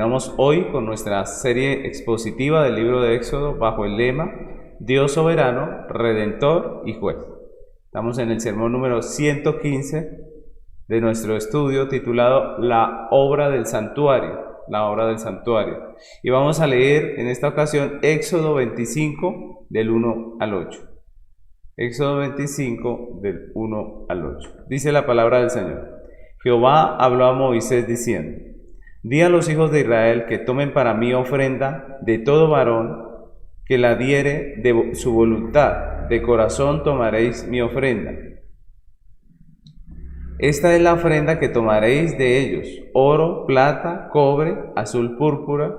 Continuamos hoy con nuestra serie expositiva del libro de Éxodo bajo el lema Dios soberano, redentor y juez. Estamos en el sermón número 115 de nuestro estudio titulado La obra del santuario. La obra del santuario. Y vamos a leer en esta ocasión Éxodo 25 del 1 al 8. Éxodo 25 del 1 al 8. Dice la palabra del Señor. Jehová habló a Moisés diciendo: Di a los hijos de Israel que tomen para mí ofrenda de todo varón que la diere de su voluntad. De corazón tomaréis mi ofrenda. Esta es la ofrenda que tomaréis de ellos: oro, plata, cobre, azul púrpura,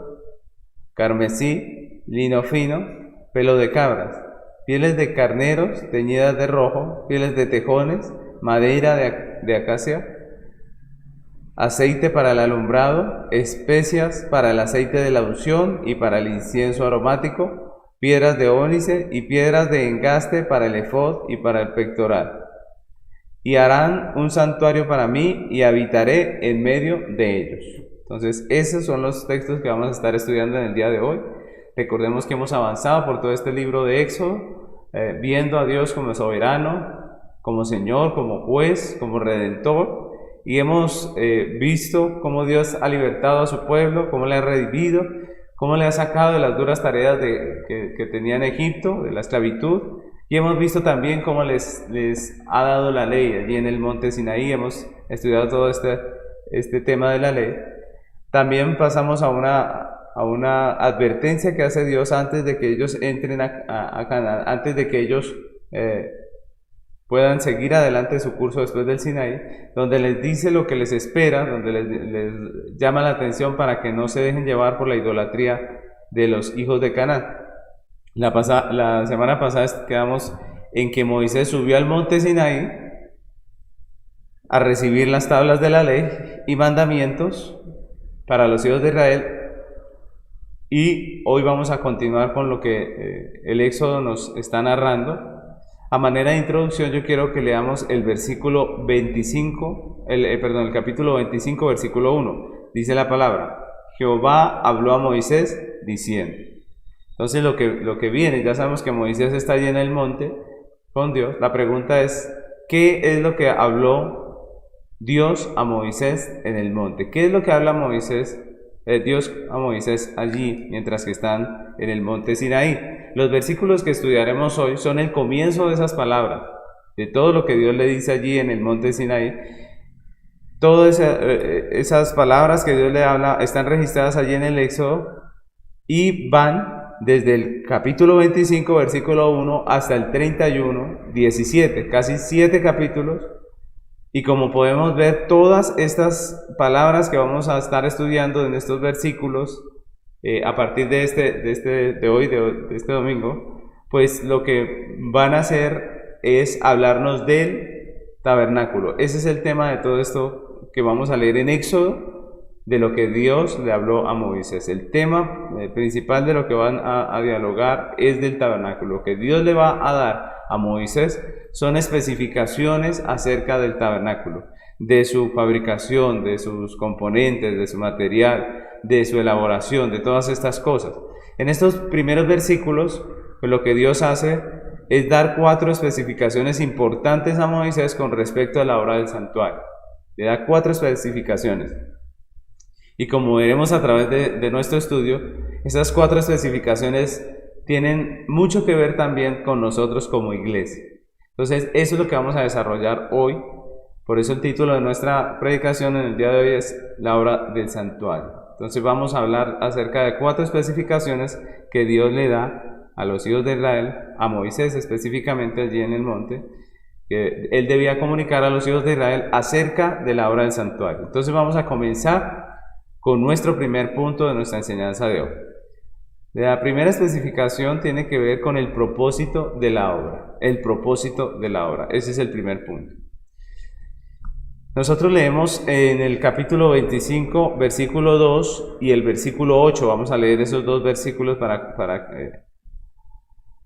carmesí, lino fino, pelo de cabras, pieles de carneros teñidas de rojo, pieles de tejones, madera de acacia, aceite para el alumbrado, especias para el aceite de la unción y para el incienso aromático, piedras de ónice y piedras de engaste para el efod y para el pectoral. Y harán un santuario para mí y habitaré en medio de ellos. Entonces, esos son los textos que vamos a estar estudiando en el día de hoy. Recordemos que hemos avanzado por todo este libro de Éxodo, viendo a Dios como soberano, como Señor, como juez, como redentor. Y hemos visto cómo Dios ha libertado a su pueblo, cómo le ha redimido, cómo le ha sacado de las duras tareas que tenía en Egipto, de la esclavitud. Y hemos visto también cómo les ha dado la ley. Allí en el monte Sinaí hemos estudiado todo este tema de la ley. También pasamos a una advertencia que hace Dios antes de que ellos entren a Canaán, antes de que ellos puedan seguir adelante su curso después del Sinaí, donde les dice lo que les espera, donde les llama la atención para que no se dejen llevar por la idolatría de los hijos de Canaán. La semana pasada quedamos en que Moisés subió al monte Sinaí a recibir las tablas de la ley y mandamientos para los hijos de Israel, y hoy vamos a continuar con lo que el Éxodo nos está narrando. A manera de introducción, yo quiero que leamos el versículo 25, el capítulo 25, versículo 1. Dice la palabra: Jehová habló a Moisés diciendo. Entonces lo que viene, ya sabemos que Moisés está allí en el monte con Dios. La pregunta es, ¿qué es lo que habló Dios a Moisés en el monte? ¿Qué es lo que habla Dios a Moisés allí mientras que están en el monte Sinaí? Los versículos que estudiaremos hoy son el comienzo de esas palabras, de todo lo que Dios le dice allí en el monte Sinaí. Todas esas palabras que Dios le habla están registradas allí en el Éxodo y van desde el capítulo 25, versículo 1, hasta el 31, 17, casi 7 capítulos. Y como podemos ver, todas estas palabras que vamos a estar estudiando en estos versículos, a partir de este domingo, pues lo que van a hacer es hablarnos del tabernáculo. Ese es el tema de todo esto que vamos a leer en Éxodo, de lo que Dios le habló a Moisés. El tema principal de lo que van a dialogar es del tabernáculo. Lo que Dios le va a dar a Moisés son especificaciones acerca del tabernáculo, de su fabricación, de sus componentes, de su material, de su elaboración, de todas estas cosas. En estos primeros versículos, pues lo que Dios hace es dar 4 especificaciones importantes a Moisés con respecto a la obra del santuario. Le da 4 especificaciones. Y como veremos a través de nuestro estudio, esas 4 especificaciones tienen mucho que ver también con nosotros como iglesia. Entonces, eso es lo que vamos a desarrollar hoy. Por eso el título de nuestra predicación en el día de hoy es La obra del santuario. Entonces vamos a hablar acerca de 4 especificaciones que Dios le da a los hijos de Israel, a Moisés específicamente allí en el monte, que él debía comunicar a los hijos de Israel acerca de la obra del santuario. Entonces vamos a comenzar con nuestro primer punto de nuestra enseñanza de hoy. La primera especificación tiene que ver con el propósito de la obra. El propósito de la obra. Ese es el primer punto. Nosotros leemos en el capítulo 25, versículo 2 y el versículo 8. Vamos a leer esos 2 versículos para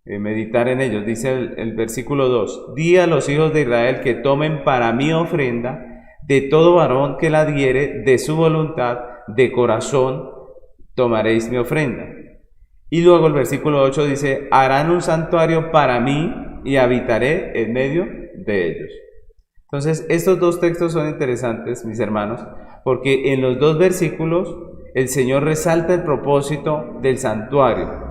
meditar en ellos. Dice el versículo 2: Di a los hijos de Israel que tomen para mí ofrenda de todo varón que la diere de su voluntad, de corazón tomaréis mi ofrenda. Y luego el versículo 8 dice, harán un santuario para mí y habitaré en medio de ellos. Entonces, estos dos textos son interesantes, mis hermanos, porque en los dos versículos el Señor resalta el propósito del santuario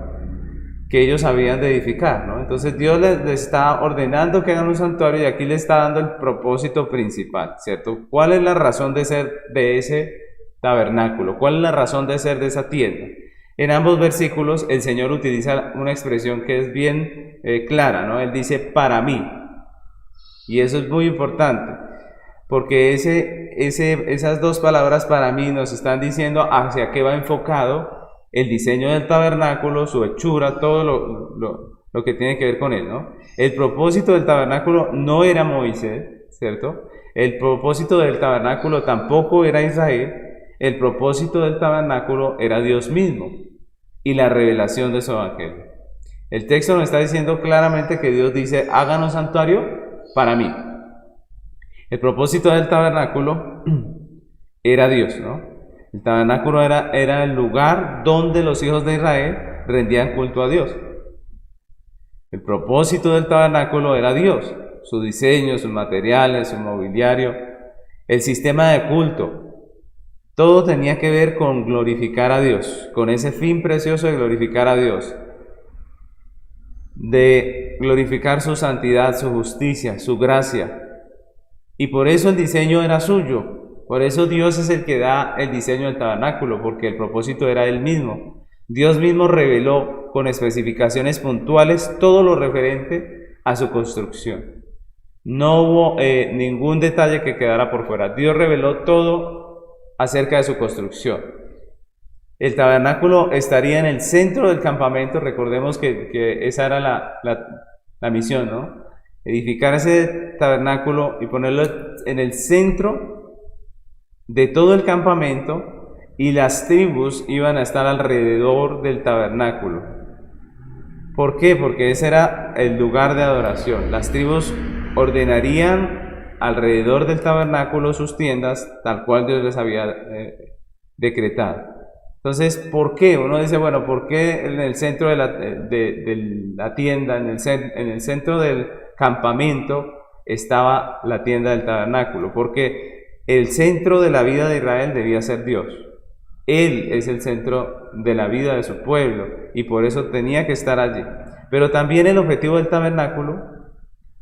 que ellos habían de edificar, ¿no? Entonces Dios les está ordenando que hagan un santuario y aquí le está dando el propósito principal, ¿cierto? ¿Cuál es la razón de ser de ese tabernáculo? ¿Cuál es la razón de ser de esa tienda? En ambos versículos el Señor utiliza una expresión que es bien clara, ¿no? Él dice para mí, y eso es muy importante, porque esas dos palabras para mí nos están diciendo hacia qué va enfocado el diseño del tabernáculo, su hechura, todo lo que tiene que ver con él, ¿no? El propósito del tabernáculo no era Moisés, ¿cierto? El propósito del tabernáculo tampoco era Israel. El propósito del tabernáculo era Dios mismo y la revelación de su evangelio. El texto nos está diciendo claramente que Dios dice, hagan un santuario para mí. El propósito del tabernáculo era Dios, ¿no? El tabernáculo era el lugar donde los hijos de Israel rendían culto a Dios. El propósito del tabernáculo era Dios, su diseño, sus materiales, su mobiliario, el sistema de culto. Todo tenía que ver con glorificar a Dios, con ese fin precioso de glorificar a Dios, de glorificar su santidad, su justicia, su gracia. Y por eso el diseño era suyo. Por eso Dios es el que da el diseño del tabernáculo, porque el propósito era Él mismo. Dios mismo reveló con especificaciones puntuales todo lo referente a su construcción. No hubo ningún detalle que quedara por fuera. Dios reveló todo acerca de su construcción. El tabernáculo estaría en el centro del campamento. Recordemos que esa era la misión, ¿no? Edificar ese tabernáculo y ponerlo en el centro de todo el campamento, y las tribus iban a estar alrededor del tabernáculo. ¿Por qué? Porque ese era el lugar de adoración. Las tribus ordenarían alrededor del tabernáculo sus tiendas, tal cual Dios les había decretado. Entonces, ¿por qué? Uno dice, bueno, ¿por qué en el centro de la tienda, en el centro del campamento estaba la tienda del tabernáculo? Porque el centro de la vida de Israel debía ser Dios. Él es el centro de la vida de su pueblo y por eso tenía que estar allí. Pero también el objetivo del tabernáculo,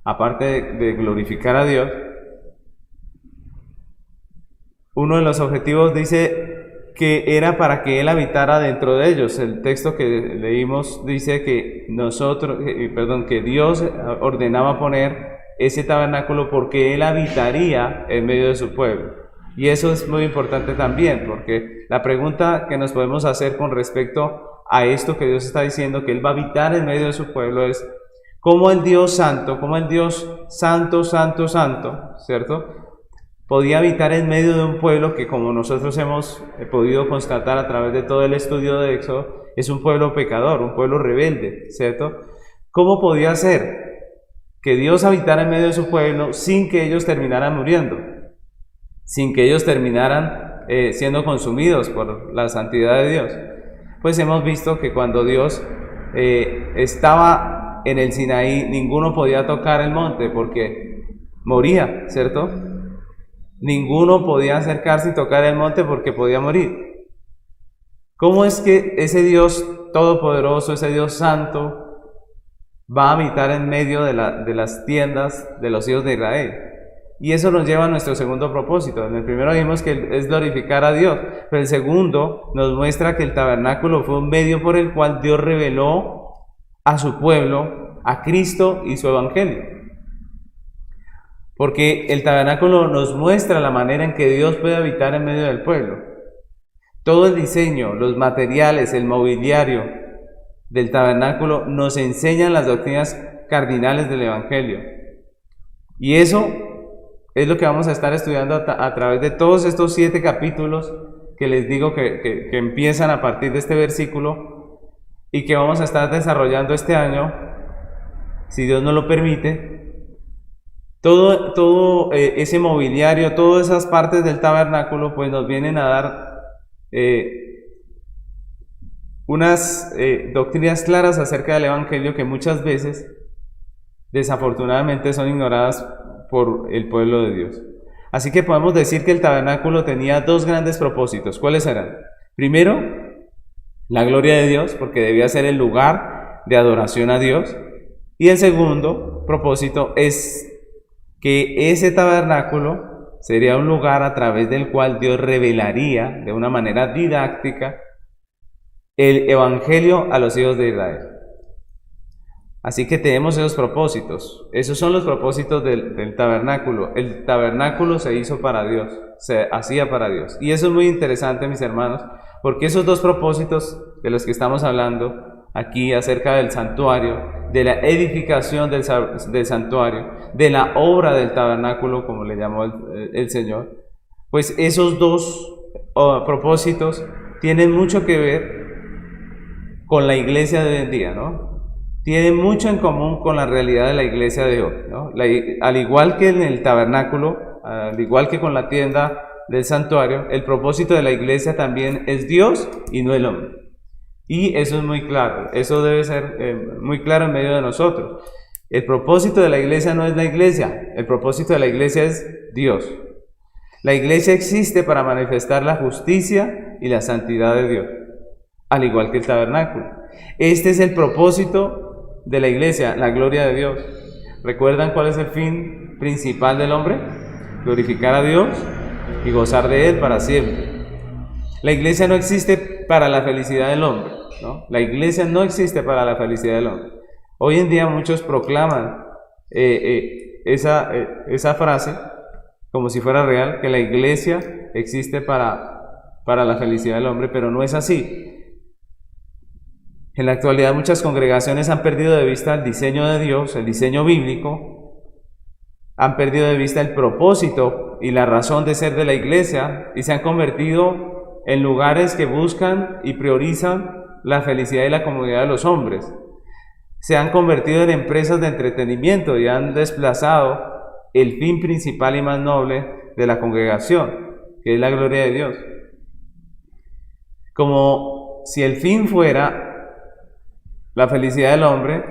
aparte de glorificar a Dios, uno de los objetivos dice que era para que Él habitara dentro de ellos. El texto que leímos dice que Dios ordenaba poner ese tabernáculo porque Él habitaría en medio de su pueblo. Y eso es muy importante también, porque la pregunta que nos podemos hacer con respecto a esto que Dios está diciendo, que Él va a habitar en medio de su pueblo, es cómo el Dios santo, santo, ¿cierto?, podía habitar en medio de un pueblo que, como nosotros hemos podido constatar a través de todo el estudio de Éxodo, es un pueblo pecador, un pueblo rebelde, ¿cierto? ¿Cómo podía ser que Dios habitara en medio de su pueblo sin que ellos terminaran muriendo, sin que ellos terminaran siendo consumidos por la santidad de Dios? Pues hemos visto que cuando Dios estaba en el Sinaí, ninguno podía tocar el monte porque moría, ¿cierto? Ninguno podía acercarse y tocar el monte porque podía morir. ¿Cómo es que ese Dios todopoderoso, ese Dios santo, va a habitar en medio de las tiendas de los hijos de Israel? Y eso nos lleva a nuestro segundo propósito. En el primero vimos que es glorificar a Dios, pero el segundo nos muestra que el tabernáculo fue un medio por el cual Dios reveló a su pueblo, a Cristo y su evangelio. Porque el tabernáculo nos muestra la manera en que Dios puede habitar en medio del pueblo. Todo el diseño, los materiales, el mobiliario del tabernáculo nos enseñan las doctrinas cardinales del evangelio. Y eso es lo que vamos a estar estudiando a través de todos estos 7 capítulos que les digo que empiezan a partir de este versículo y que vamos a estar desarrollando este año, si Dios nos lo permite. Todo ese mobiliario, todas esas partes del tabernáculo, pues nos vienen a dar unas doctrinas claras acerca del Evangelio que muchas veces, desafortunadamente, son ignoradas por el pueblo de Dios. Así que podemos decir que el tabernáculo tenía dos grandes propósitos. ¿Cuáles eran? Primero, la gloria de Dios, porque debía ser el lugar de adoración a Dios. Y el segundo propósito es que ese tabernáculo sería un lugar a través del cual Dios revelaría de una manera didáctica el Evangelio a los hijos de Israel. Así que tenemos esos propósitos. Esos son los propósitos del tabernáculo. El tabernáculo se hizo para Dios, se hacía para Dios. Y eso es muy interesante, mis hermanos, porque esos dos propósitos de los que estamos hablando aquí acerca del santuario, de la edificación del santuario, de la obra del tabernáculo, como le llamó el Señor, pues esos dos propósitos tienen mucho que ver con la iglesia de hoy en día, ¿no? Tienen mucho en común con la realidad de la iglesia de hoy, ¿no? Al igual que en el tabernáculo, al igual que con la tienda del santuario, el propósito de la iglesia también es Dios y no el hombre. Y eso es muy claro, eso debe ser muy claro en medio de nosotros. El propósito de la iglesia no es la iglesia, el propósito de la iglesia es Dios. La iglesia existe para manifestar la justicia y la santidad de Dios, al igual que el tabernáculo. Este es el propósito de la iglesia, la gloria de Dios. ¿Recuerdan cuál es el fin principal del hombre? Glorificar a Dios y gozar de Él para siempre. La iglesia no existe para la felicidad del hombre, ¿no? La iglesia no existe para la felicidad del hombre. Hoy en día muchos proclaman esa frase como si fuera real, que la iglesia existe para la felicidad del hombre, pero no es así. En la actualidad muchas congregaciones han perdido de vista el diseño de Dios, el diseño bíblico, han perdido de vista el propósito y la razón de ser de la iglesia y se han convertido en lugares que buscan y priorizan la felicidad y la comodidad de los hombres. Se han convertido en empresas de entretenimiento y han desplazado el fin principal y más noble de la congregación, que es la gloria de Dios. Como si el fin fuera la felicidad del hombre,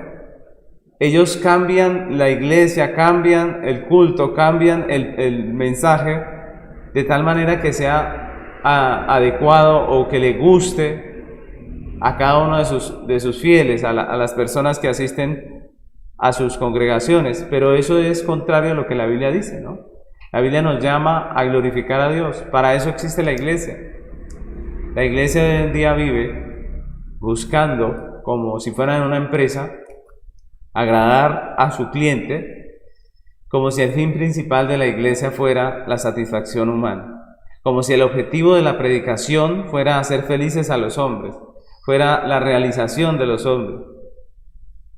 ellos cambian la iglesia, cambian el culto, cambian el mensaje de tal manera que sea adecuado o que le guste a cada uno de sus fieles, a las personas que asisten a sus congregaciones. Pero eso es contrario a lo que la Biblia dice, ¿no? La Biblia nos llama a glorificar a Dios. Para eso existe la iglesia. La iglesia de hoy en día vive buscando, como si fuera en una empresa, agradar a su cliente, como si el fin principal de la iglesia fuera la satisfacción humana, como si el objetivo de la predicación fuera hacer felices a los hombres, fuera la realización de los hombres.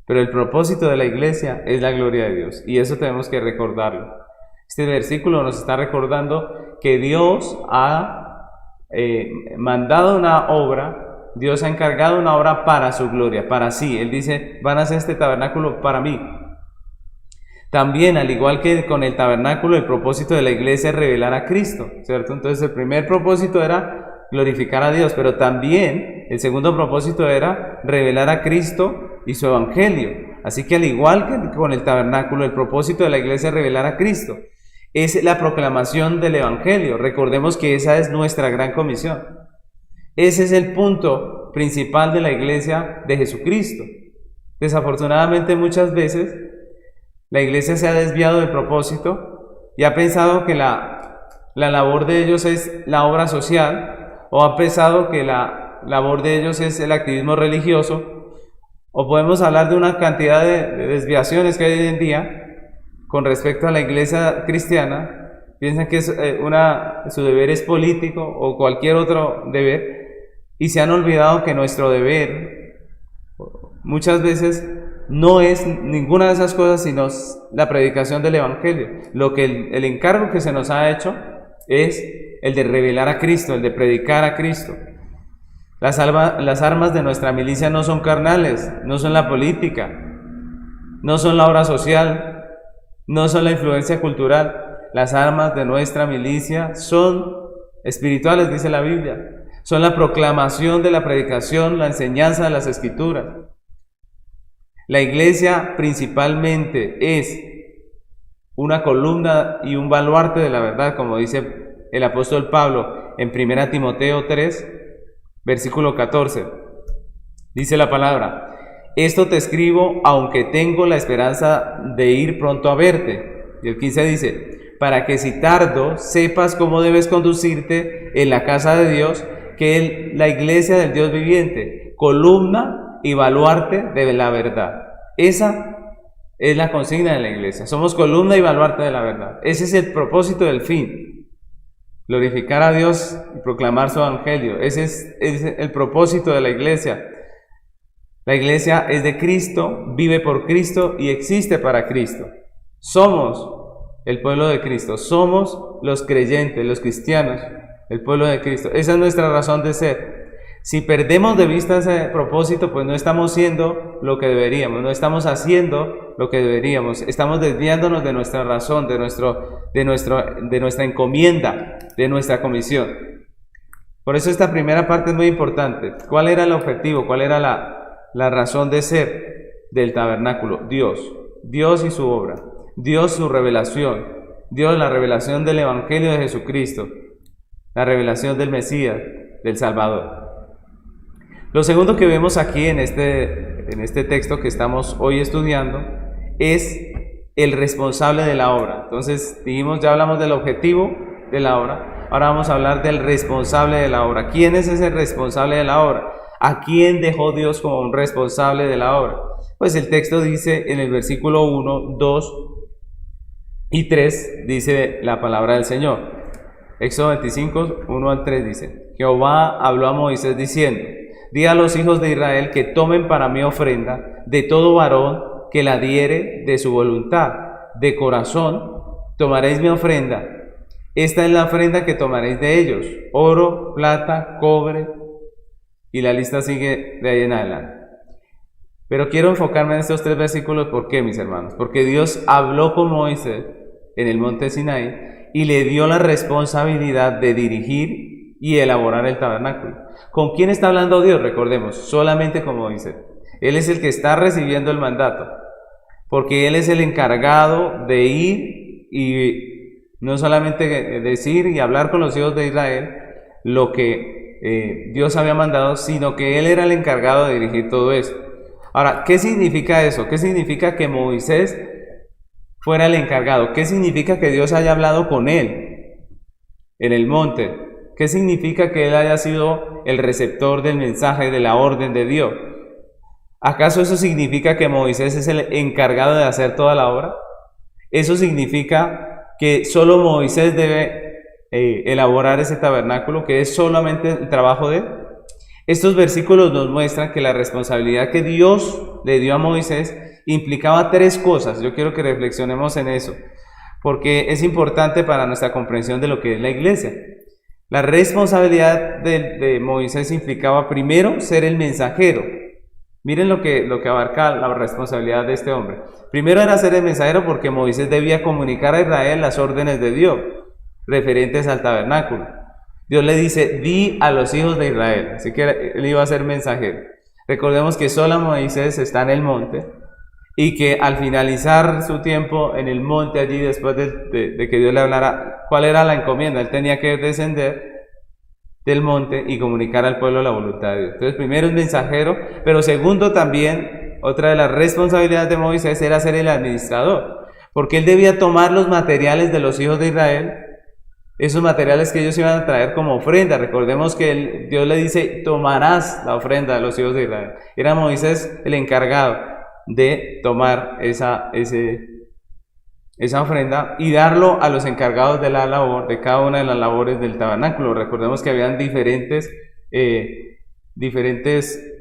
Pero el propósito de la iglesia es la gloria de Dios, y eso tenemos que recordarlo. Este versículo nos está recordando que Dios ha mandado una obra. Dios ha encargado una obra para su gloria, para sí. Él dice, van a hacer este tabernáculo para mí. También, al igual que con el tabernáculo, el propósito de la iglesia es revelar a Cristo, ¿cierto? Entonces el primer propósito era glorificar a Dios, pero también el segundo propósito era revelar a Cristo y su evangelio. Así que al igual que con el tabernáculo, el propósito de la iglesia es revelar a Cristo. Es la proclamación del evangelio. Recordemos que esa es nuestra gran comisión. Ese es el punto principal de la iglesia de Jesucristo. Desafortunadamente muchas veces la iglesia se ha desviado del propósito y ha pensado que la labor de ellos es la obra social, o ha pensado que la labor de ellos es el activismo religioso, o podemos hablar de una cantidad de desviaciones que hay hoy en día con respecto a la iglesia cristiana. Piensan que su deber es político o cualquier otro deber, y se han olvidado que nuestro deber muchas veces no es ninguna de esas cosas, sino la predicación del evangelio. Lo que el encargo que se nos ha hecho es el de revelar a Cristo, el de predicar a Cristo. Las armas de nuestra milicia no son carnales, no son la política, no son la obra social, no son la influencia cultural. Las armas de nuestra milicia son espirituales, dice la Biblia. son la proclamación de la predicación, la enseñanza de las Escrituras. La iglesia principalmente es una columna y un baluarte de la verdad, como dice el apóstol Pablo en 1 Timoteo 3, versículo 14. Dice la palabra: esto te escribo aunque tengo la esperanza de ir pronto a verte. Y el 15 dice: para que si tardo sepas cómo debes conducirte en la casa de Dios, que es la iglesia del Dios viviente, columna y baluarte de la verdad. Esa es la consigna de la iglesia. Somos columna y baluarte de la verdad. Ese es el propósito del fin. Glorificar a Dios y proclamar su evangelio. Ese es el propósito de la iglesia. La iglesia es de Cristo, vive por Cristo y existe para Cristo. Somos el pueblo de Cristo. Somos los creyentes, los cristianos, el pueblo de Cristo. Esa es nuestra razón de ser. Si perdemos de vista ese propósito, pues no estamos siendo lo que deberíamos, no estamos haciendo lo que deberíamos, estamos desviándonos de nuestra razón, de nuestra encomienda, de nuestra comisión. Por eso esta primera parte es muy importante. ¿Cuál era el objetivo? ¿Cuál era la razón de ser del tabernáculo? Dios y su obra, Dios su revelación, Dios la revelación del Evangelio de Jesucristo, la revelación del Mesías, del Salvador. Lo segundo que vemos aquí en este texto que estamos hoy estudiando es el responsable de la obra. Entonces ya hablamos del objetivo de la obra, ahora vamos a hablar del responsable de la obra. ¿Quién es ese responsable de la obra? ¿A quién dejó Dios como un responsable de la obra? Pues el texto dice en el versículo 1, 2 y 3, dice la palabra del Señor. Éxodo 25, 1 al 3 dice: Jehová habló a Moisés diciendo: di a los hijos de Israel que tomen para mí ofrenda de todo varón que la diere de su voluntad, de corazón tomaréis mi ofrenda. Esta es la ofrenda que tomaréis de ellos: oro, plata, cobre, y la lista sigue de ahí en adelante. Pero quiero enfocarme en estos 3 versículos. ¿Por qué, mis hermanos? Porque Dios habló con Moisés en el monte Sinaí y le dio la responsabilidad de dirigir y elaborar el tabernáculo. ¿Con quién está hablando Dios? Recordemos, solamente con Moisés. Él es el que está recibiendo el mandato, porque Él es el encargado de ir y no solamente decir y hablar con los hijos de Israel lo que Dios había mandado, sino que Él era el encargado de dirigir todo eso. Ahora, ¿qué significa eso? ¿Qué significa que Moisés fuera el encargado? ¿Qué significa que Dios haya hablado con él en el monte? ¿Qué significa que él haya sido el receptor del mensaje, de la orden de Dios? ¿Acaso eso significa que Moisés es el encargado de hacer toda la obra? ¿Eso significa que solo Moisés debe elaborar ese tabernáculo, que es solamente el trabajo de él? Estos versículos nos muestran que la responsabilidad que Dios le dio a Moisés implicaba 3 cosas. Yo quiero que reflexionemos en eso, porque es importante para nuestra comprensión de lo que es la iglesia. La responsabilidad de Moisés implicaba primero ser el mensajero. Miren lo que abarca la responsabilidad de este hombre. Primero era ser el mensajero, porque Moisés debía comunicar a Israel las órdenes de Dios referentes al tabernáculo. Dios le dice: di a los hijos de Israel. Así que él iba a ser mensajero. Recordemos que solo Moisés está en el monte y que al finalizar su tiempo en el monte allí, después de que Dios le hablara, ¿cuál era la encomienda? Él tenía que descender del monte y comunicar al pueblo la voluntad de Dios. Entonces, primero es mensajero, pero segundo también, otra de las responsabilidades de Moisés era ser el administrador, porque él debía tomar los materiales de los hijos de Israel, esos materiales que ellos iban a traer como ofrenda. Recordemos que Dios le dice: tomarás la ofrenda de los hijos de Israel. Era Moisés el encargado de tomar esa ofrenda y darlo a los encargados de la labor, de cada una de las labores del tabernáculo. Recordemos que habían diferentes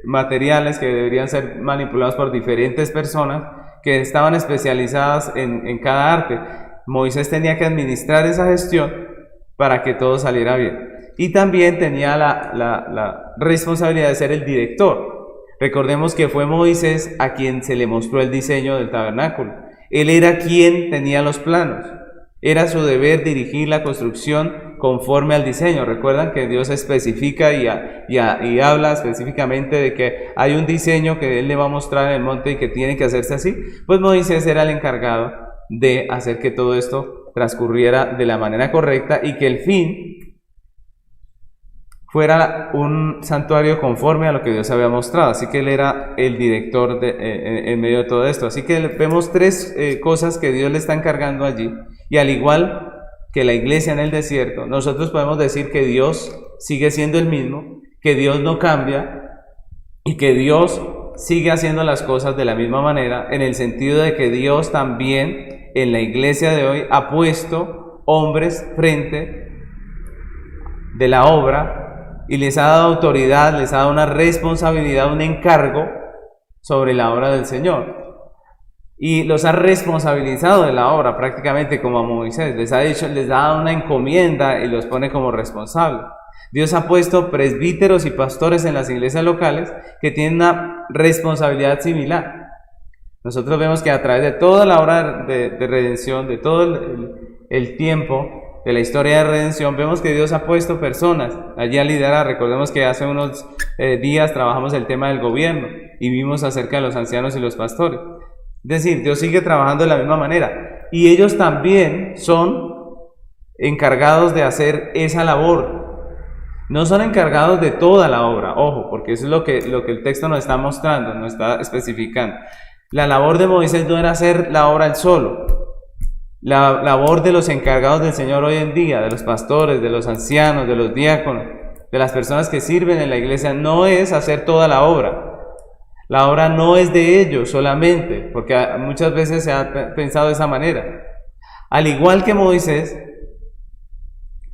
materiales que deberían ser manipulados por diferentes personas que estaban especializadas en cada arte. Moisés tenía que administrar esa gestión para que todo saliera bien. Y también tenía la responsabilidad de ser el director. Recordemos que fue Moisés a quien se le mostró el diseño del tabernáculo. Él era quien tenía los planos. Era su deber dirigir la construcción conforme al diseño. Recuerdan que Dios especifica y habla específicamente de que hay un diseño que Él le va a mostrar en el monte y que tiene que hacerse así. Pues Moisés era el encargado de hacer que todo esto transcurriera de la manera correcta y que el fin fuera un santuario conforme a lo que Dios había mostrado. Así que Él era el director en medio de todo esto. Así que vemos tres cosas que Dios le está encargando allí. Y al igual que la iglesia en el desierto, nosotros podemos decir que Dios sigue siendo el mismo, que Dios no cambia y que Dios sigue haciendo las cosas de la misma manera, en el sentido de que Dios también en la iglesia de hoy ha puesto hombres frente de la obra y les ha dado autoridad, les ha dado una responsabilidad, un encargo sobre la obra del Señor. Y los ha responsabilizado de la obra prácticamente como a Moisés. Les ha dicho, les da una encomienda y los pone como responsables. Dios ha puesto presbíteros y pastores en las iglesias locales que tienen una responsabilidad similar. Nosotros vemos que a través de toda la obra de redención, de todo el tiempo de la historia de redención, vemos que Dios ha puesto personas allí a liderar. Recordemos que hace unos días trabajamos el tema del gobierno y vimos acerca de los ancianos y los pastores. Es decir, Dios sigue trabajando de la misma manera y ellos también son encargados de hacer esa labor. No son encargados de toda la obra, ojo, porque eso es lo que el texto nos está mostrando, nos está especificando. La labor de Moisés no era hacer la obra él solo. La labor de los encargados del Señor hoy en día, de los pastores, de los ancianos, de los diáconos, de las personas que sirven en la iglesia, no es hacer toda la obra. La obra no es de ellos solamente, porque muchas veces se ha pensado de esa manera. Al igual que Moisés,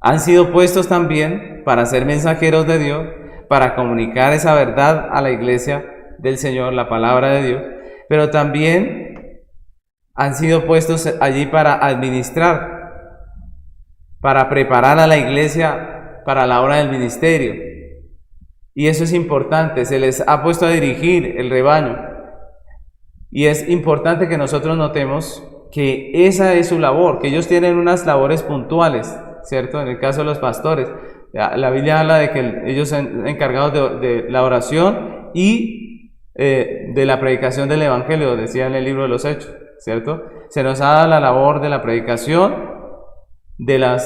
han sido puestos también para ser mensajeros de Dios, para comunicar esa verdad a la iglesia del Señor, la palabra de Dios, pero también han sido puestos allí para administrar, para preparar a la iglesia para la obra del ministerio. Y eso es importante, se les ha puesto a dirigir el rebaño. Y es importante que nosotros notemos que esa es su labor, que ellos tienen unas labores puntuales, ¿cierto? En el caso de los pastores, la Biblia habla de que ellos son encargados de la oración y de la predicación del Evangelio, decía en el libro de los Hechos, ¿cierto? Se nos ha dado la labor de la predicación, de la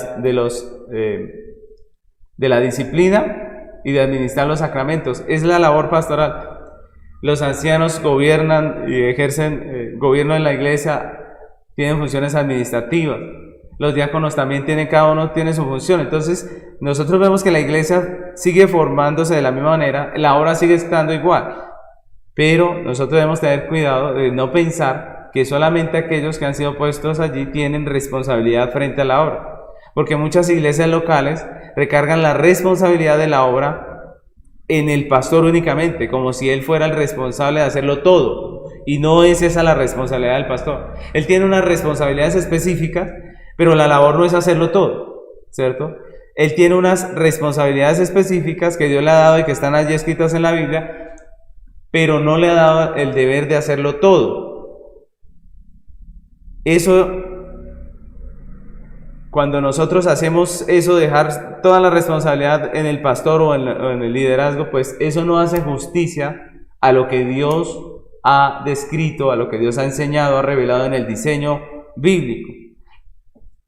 disciplina y de administrar los sacramentos. Es la labor pastoral. Los ancianos gobiernan y ejercen gobierno en la iglesia, tienen funciones administrativas. Los diáconos también tienen, cada uno tiene su función. Entonces, nosotros vemos que la iglesia sigue formándose de la misma manera, la obra sigue estando igual. Pero nosotros debemos tener cuidado de no pensar que solamente aquellos que han sido puestos allí tienen responsabilidad frente a la obra. Porque muchas iglesias locales recargan la responsabilidad de la obra en el pastor únicamente, como si él fuera el responsable de hacerlo todo. Y no es esa la responsabilidad del pastor. Él tiene unas responsabilidades específicas, pero la labor no es hacerlo todo, ¿cierto? Él tiene unas responsabilidades específicas que Dios le ha dado y que están allí escritas en la Biblia, pero no le ha dado el deber de hacerlo todo. Eso, cuando nosotros hacemos eso, dejar toda la responsabilidad en el pastor o en el liderazgo, pues eso no hace justicia a lo que Dios ha descrito, a lo que Dios ha enseñado, ha revelado en el diseño bíblico.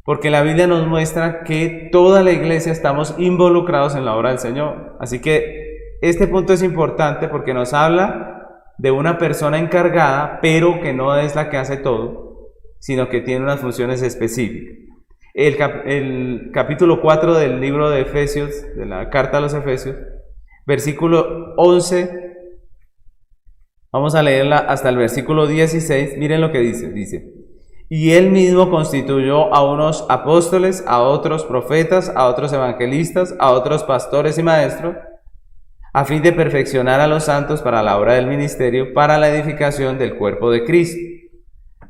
Porque la Biblia nos muestra que toda la iglesia estamos involucrados en la obra del Señor. Así que este punto es importante porque nos habla de una persona encargada, pero que no es la que hace todo, sino que tiene unas funciones específicas. El capítulo 4 del libro de Efesios, de la carta a los Efesios, versículo 11, vamos a leerla hasta el versículo 16, miren lo que dice. Y él mismo constituyó a unos apóstoles, a otros profetas, a otros evangelistas, a otros pastores y maestros, a fin de perfeccionar a los santos para la obra del ministerio, para la edificación del cuerpo de Cristo,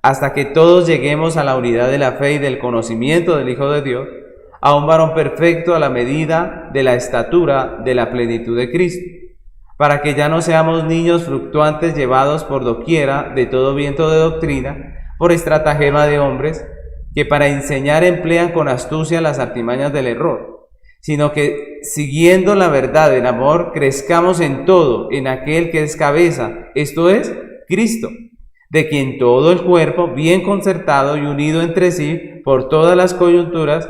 hasta que todos lleguemos a la unidad de la fe y del conocimiento del Hijo de Dios, a un varón perfecto a la medida de la estatura de la plenitud de Cristo, para que ya no seamos niños fluctuantes llevados por doquiera de todo viento de doctrina, por estratagema de hombres, que para enseñar emplean con astucia las artimañas del error, sino que siguiendo la verdad en amor, crezcamos en todo, en aquel que es cabeza, esto es, Cristo, de quien todo el cuerpo, bien concertado y unido entre sí por todas las coyunturas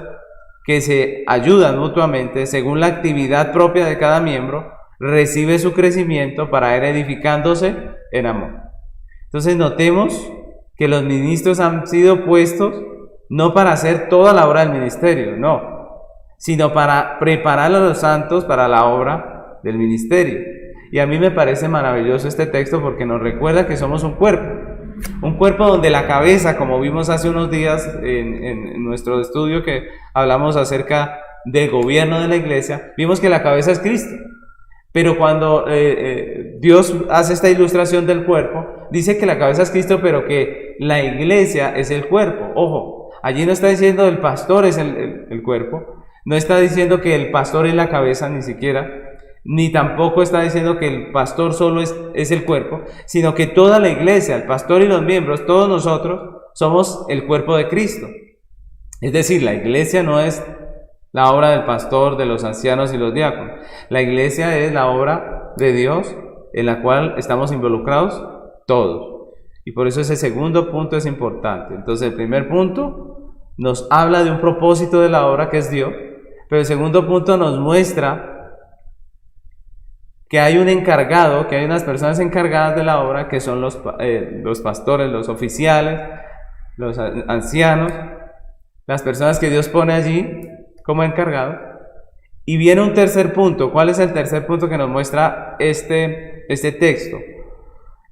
que se ayudan mutuamente según la actividad propia de cada miembro, recibe su crecimiento para ir edificándose en amor. Entonces notemos que los ministros han sido puestos no para hacer toda la obra del ministerio, no, sino para preparar a los santos para la obra del ministerio. Y a mí me parece maravilloso este texto porque nos recuerda que somos un cuerpo donde la cabeza, como vimos hace unos días en nuestro estudio que hablamos acerca del gobierno de la iglesia, vimos que la cabeza es Cristo. Pero cuando Dios hace esta ilustración del cuerpo, dice que la cabeza es Cristo, pero que la iglesia es el cuerpo. Ojo, allí no está diciendo el pastor es el cuerpo, no está diciendo que el pastor es la cabeza ni siquiera, ni tampoco está diciendo que el pastor solo es el cuerpo, sino que toda la iglesia, el pastor y los miembros, todos nosotros somos el cuerpo de Cristo. Es decir, la iglesia no es la obra del pastor, de los ancianos y los diáconos. La iglesia es la obra de Dios en la cual estamos involucrados todos. Y por eso ese segundo punto es importante. Entonces el primer punto nos habla de un propósito de la obra que es Dios, pero el segundo punto nos muestra que hay un encargado, que hay unas personas encargadas de la obra que son los pastores, los oficiales, los ancianos, las personas que Dios pone allí como encargado. Y viene un tercer punto. ¿Cuál es el tercer punto que nos muestra este texto?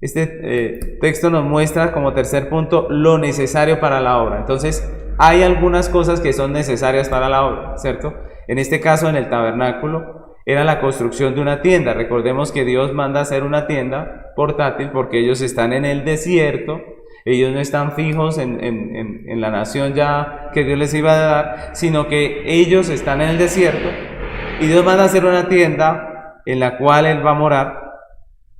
Este texto nos muestra como tercer punto lo necesario para la obra. Entonces, hay algunas cosas que son necesarias para la obra, ¿cierto? En este caso, en el tabernáculo, era la construcción de una tienda. Recordemos que Dios manda hacer una tienda portátil porque ellos están en el desierto. Ellos no están fijos en la nación ya que Dios les iba a dar, sino que ellos están en el desierto y Dios manda a hacer una tienda en la cual Él va a morar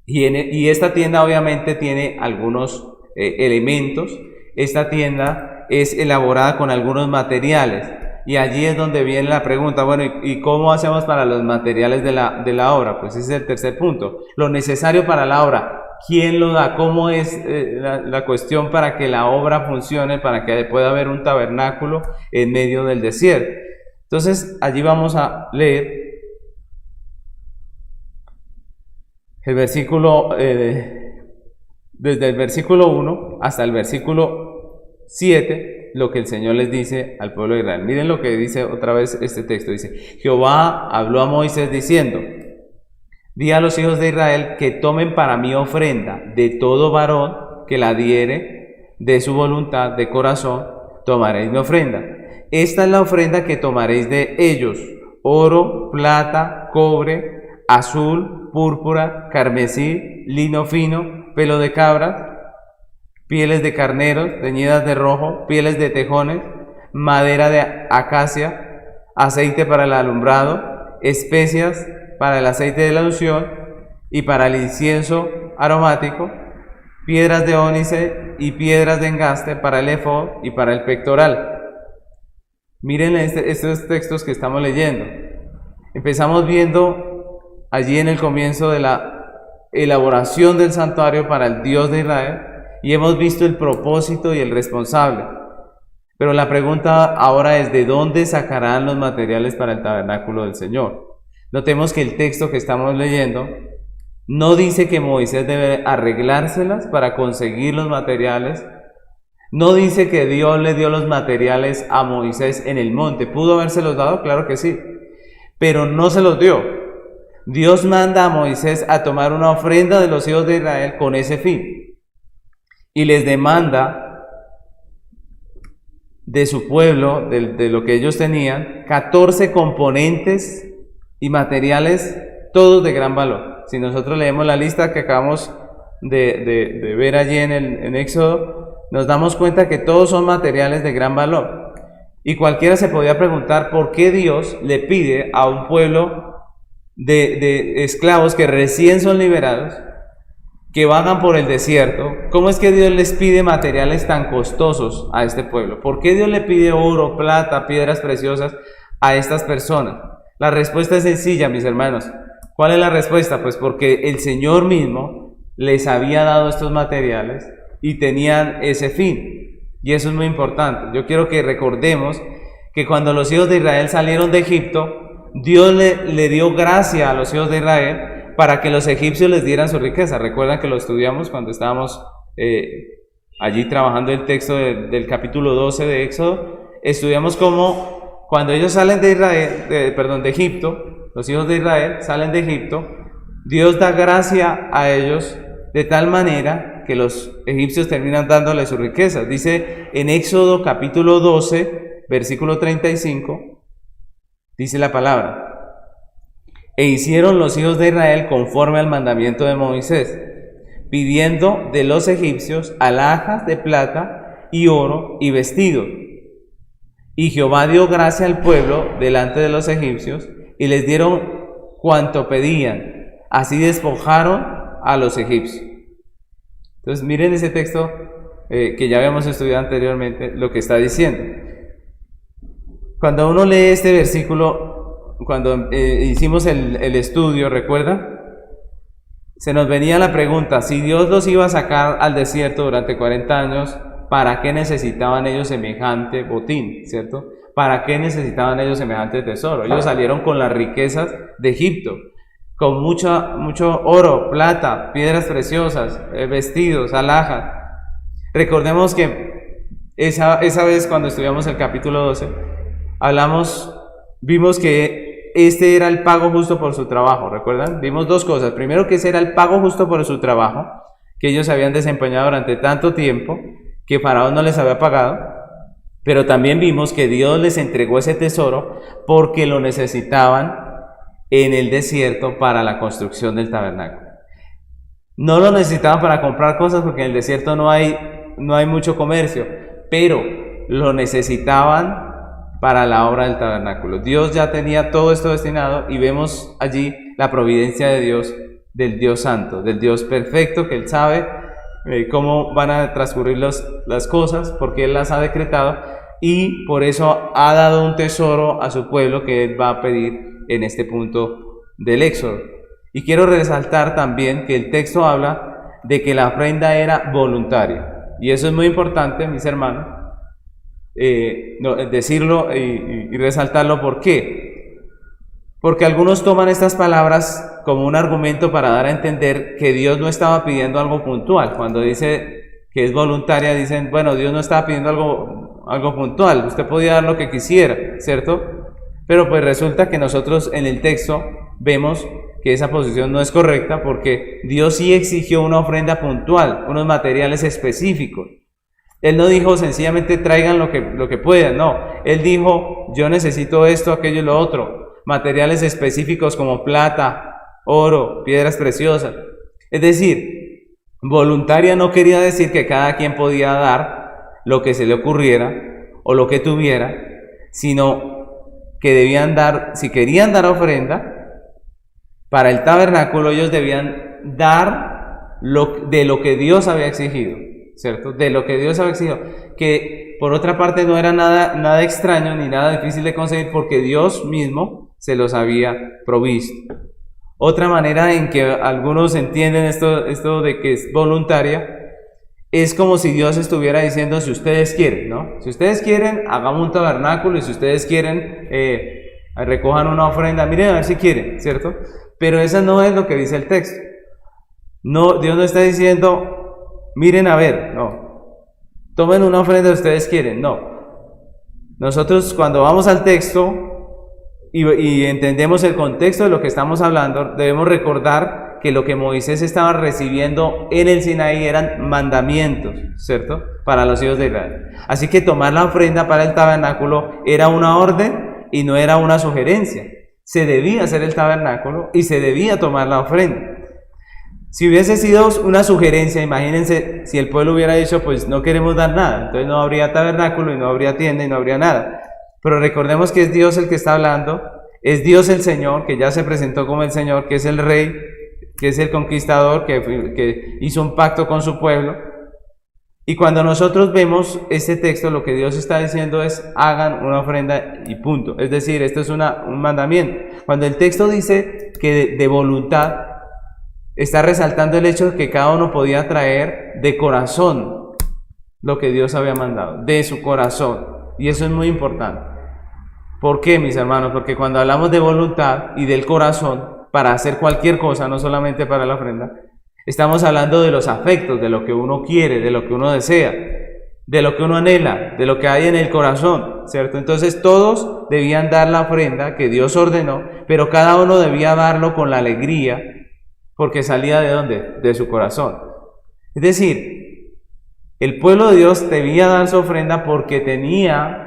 y esta tienda obviamente tiene algunos elementos. Esta tienda es elaborada con algunos materiales y allí es donde viene la pregunta, bueno, ¿y cómo hacemos para los materiales de la obra? Pues ese es el tercer punto, lo necesario para la obra. ¿Quién lo da? ¿Cómo es la cuestión para que la obra funcione, para que pueda haber un tabernáculo en medio del desierto? Entonces, allí vamos a leer el versículo, desde el versículo 1 hasta el versículo 7, lo que el Señor les dice al pueblo de Israel. Miren lo que dice otra vez este texto. Dice, Jehová habló a Moisés diciendo, di a los hijos de Israel que tomen para mí ofrenda de todo varón que la diere de su voluntad de corazón, tomaréis mi ofrenda. Esta es la ofrenda que tomaréis de ellos: oro, plata, cobre, azul, púrpura, carmesí, lino fino, pelo de cabras, pieles de carneros teñidas de rojo, pieles de tejones, madera de acacia, aceite para el alumbrado, especias para el aceite de la unción y para el incienso aromático, piedras de ónice y piedras de engaste para el efod y para el pectoral. Miren estos textos que estamos leyendo. Empezamos viendo allí en el comienzo de la elaboración del santuario para el Dios de Israel y hemos visto el propósito y el responsable. Pero la pregunta ahora es: ¿de dónde sacarán los materiales para el tabernáculo del Señor? Notemos que el texto que estamos leyendo no dice que Moisés debe arreglárselas para conseguir los materiales. No dice que Dios le dio los materiales a Moisés en el monte. ¿Pudo habérselos dado? Claro que sí. Pero no se los dio. Dios manda a Moisés a tomar una ofrenda de los hijos de Israel con ese fin. Y les demanda de su pueblo, de lo que ellos tenían, 14 componentes y materiales, todos de gran valor. Si nosotros leemos la lista que acabamos de ver allí en Éxodo, nos damos cuenta que todos son materiales de gran valor. Y cualquiera se podía preguntar por qué Dios le pide a un pueblo de esclavos que recién son liberados que vagan por el desierto, ¿cómo es que Dios les pide materiales tan costosos a este pueblo? ¿Por qué Dios le pide oro, plata, piedras preciosas a estas personas? La respuesta es sencilla, mis hermanos. ¿Cuál es la respuesta? Pues porque el Señor mismo les había dado estos materiales y tenían ese fin. Y eso es muy importante. Yo quiero que recordemos que cuando los hijos de Israel salieron de Egipto, Dios le dio gracia a los hijos de Israel para que los egipcios les dieran su riqueza. Recuerdan que lo estudiamos cuando estábamos allí trabajando el texto del capítulo 12 de Éxodo. Estudiamos cómo cuando ellos salen de Egipto, los hijos de Israel salen de Egipto, Dios da gracia a ellos de tal manera que los egipcios terminan dándole su riqueza. Dice en Éxodo capítulo 12, versículo 35, dice la palabra: e hicieron los hijos de Israel conforme al mandamiento de Moisés, pidiendo de los egipcios alhajas de plata y oro y vestidos. Y Jehová dio gracia al pueblo delante de los egipcios, y les dieron cuanto pedían. Así despojaron a los egipcios. Entonces miren ese texto que ya habíamos estudiado anteriormente, lo que está diciendo. Cuando uno lee este versículo, cuando hicimos el estudio, ¿recuerdan? Se nos venía la pregunta: si Dios los iba a sacar al desierto durante 40 años, ¿para qué necesitaban ellos semejante botín? ¿Cierto? ¿Para qué necesitaban ellos semejante tesoro? Ellos salieron con las riquezas de Egipto, con mucho oro, plata, piedras preciosas, vestidos, alhajas. Recordemos que esa vez cuando estudiamos el capítulo 12, vimos que este era el pago justo por su trabajo, ¿recuerdan? Vimos dos cosas. Primero, que ese era el pago justo por su trabajo, que ellos habían desempeñado durante tanto tiempo, que Faraón no les había pagado. Pero también vimos que Dios les entregó ese tesoro porque lo necesitaban en el desierto para la construcción del tabernáculo. No lo necesitaban para comprar cosas porque en el desierto no hay mucho comercio, pero lo necesitaban para la obra del tabernáculo. Dios ya tenía todo esto destinado y vemos allí la providencia de Dios, del Dios santo, del Dios perfecto, que Él sabe cómo van a transcurrir las cosas, porque Él las ha decretado, y por eso ha dado un tesoro a su pueblo que Él va a pedir en este punto del Éxodo. Y quiero resaltar también que el texto habla de que la ofrenda era voluntaria, y eso es muy importante, mis hermanos, decirlo y resaltarlo. ¿Por qué? Porque algunos toman estas palabras como un argumento para dar a entender que Dios no estaba pidiendo algo puntual. Cuando dice que es voluntaria, dicen, bueno, Dios no estaba pidiendo algo puntual, usted podía dar lo que quisiera, ¿cierto? Pero pues resulta que nosotros en el texto vemos que esa posición no es correcta, porque Dios sí exigió una ofrenda puntual, unos materiales específicos. Él no dijo sencillamente traigan lo que puedan, no. Él dijo, yo necesito esto, aquello y lo otro. Materiales específicos como plata, oro, piedras preciosas. Es decir, voluntaria no quería decir que cada quien podía dar lo que se le ocurriera o lo que tuviera, sino que debían dar, si querían dar ofrenda para el tabernáculo, ellos debían dar de lo que Dios había exigido, ¿cierto? De lo que Dios había exigido, que por otra parte no era nada extraño ni nada difícil de conseguir, porque Dios mismo se los había provisto. Otra manera en que algunos entienden esto de que es voluntaria, es como si Dios estuviera diciendo, si ustedes quieren, ¿no? Si ustedes quieren, hagamos un tabernáculo, y si ustedes quieren, recojan una ofrenda, miren a ver si quieren, ¿cierto? Pero eso no es lo que dice el texto. No, Dios no está diciendo, miren a ver, no. Tomen una ofrenda si ustedes quieren, no. Nosotros cuando vamos al texto y entendemos el contexto de lo que estamos hablando, debemos recordar que lo que Moisés estaba recibiendo en el Sinaí eran mandamientos, ¿cierto? Para los hijos de Israel. Así que tomar la ofrenda para el tabernáculo era una orden y no era una sugerencia. Se debía hacer el tabernáculo y se debía tomar la ofrenda. Si hubiese sido una sugerencia, imagínense si el pueblo hubiera dicho, pues no queremos dar nada, entonces no habría tabernáculo y no habría tienda y no habría nada. Pero recordemos que es Dios el que está hablando, es Dios el Señor, que ya se presentó como el Señor, que es el Rey que es el conquistador que hizo un pacto con su pueblo. Y cuando nosotros vemos este texto, lo que Dios está diciendo es: hagan una ofrenda y punto. Es decir, esto es un mandamiento. Cuando el texto dice que de voluntad, está resaltando el hecho de que cada uno podía traer de corazón lo que Dios había mandado, de su corazón. Y eso es muy importante. ¿Por qué, mis hermanos? Porque cuando hablamos de voluntad y del corazón, para hacer cualquier cosa, no solamente para la ofrenda, estamos hablando de los afectos, de lo que uno quiere, de lo que uno desea, de lo que uno anhela, de lo que hay en el corazón, ¿cierto? Entonces todos debían dar la ofrenda que Dios ordenó, pero cada uno debía darlo con la alegría, porque salía ¿de dónde? De su corazón. Es decir, el pueblo de Dios debía dar su ofrenda porque tenía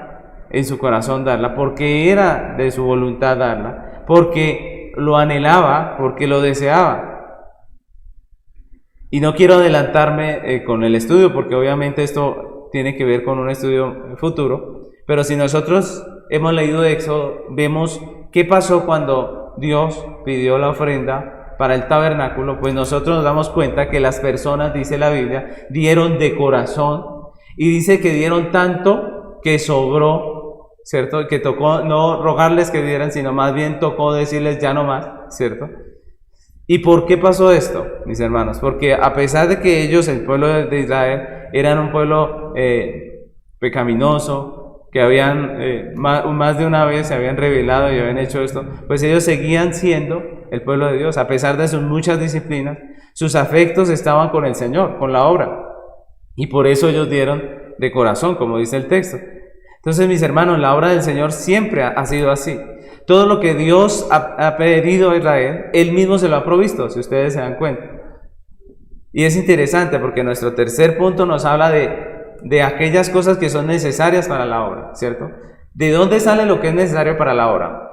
en su corazón darla, porque era de su voluntad darla, porque lo anhelaba, porque lo deseaba. Y no quiero adelantarme con el estudio, porque obviamente esto tiene que ver con un estudio futuro, pero si nosotros hemos leído Éxodo, vemos qué pasó cuando Dios pidió la ofrenda para el tabernáculo. Pues nosotros nos damos cuenta que las personas, dice la Biblia, dieron de corazón, y dice que dieron tanto que sobró, ¿cierto? Que tocó no rogarles que dieran, sino más bien tocó decirles ya no más, ¿cierto? ¿Y por qué pasó esto, mis hermanos? Porque a pesar de que ellos, el pueblo de Israel, eran un pueblo pecaminoso, que habían más de una vez se habían rebelado y habían hecho esto, pues ellos seguían siendo el pueblo de Dios. A pesar de sus muchas disciplinas, sus afectos estaban con el Señor, con la obra. Y por eso ellos dieron de corazón, como dice el texto. Entonces, mis hermanos, la obra del Señor siempre ha sido así. Todo lo que Dios ha pedido a Israel, Él mismo se lo ha provisto, si ustedes se dan cuenta. Y es interesante porque nuestro tercer punto nos habla de aquellas cosas que son necesarias para la obra, ¿cierto? ¿De dónde sale lo que es necesario para la obra?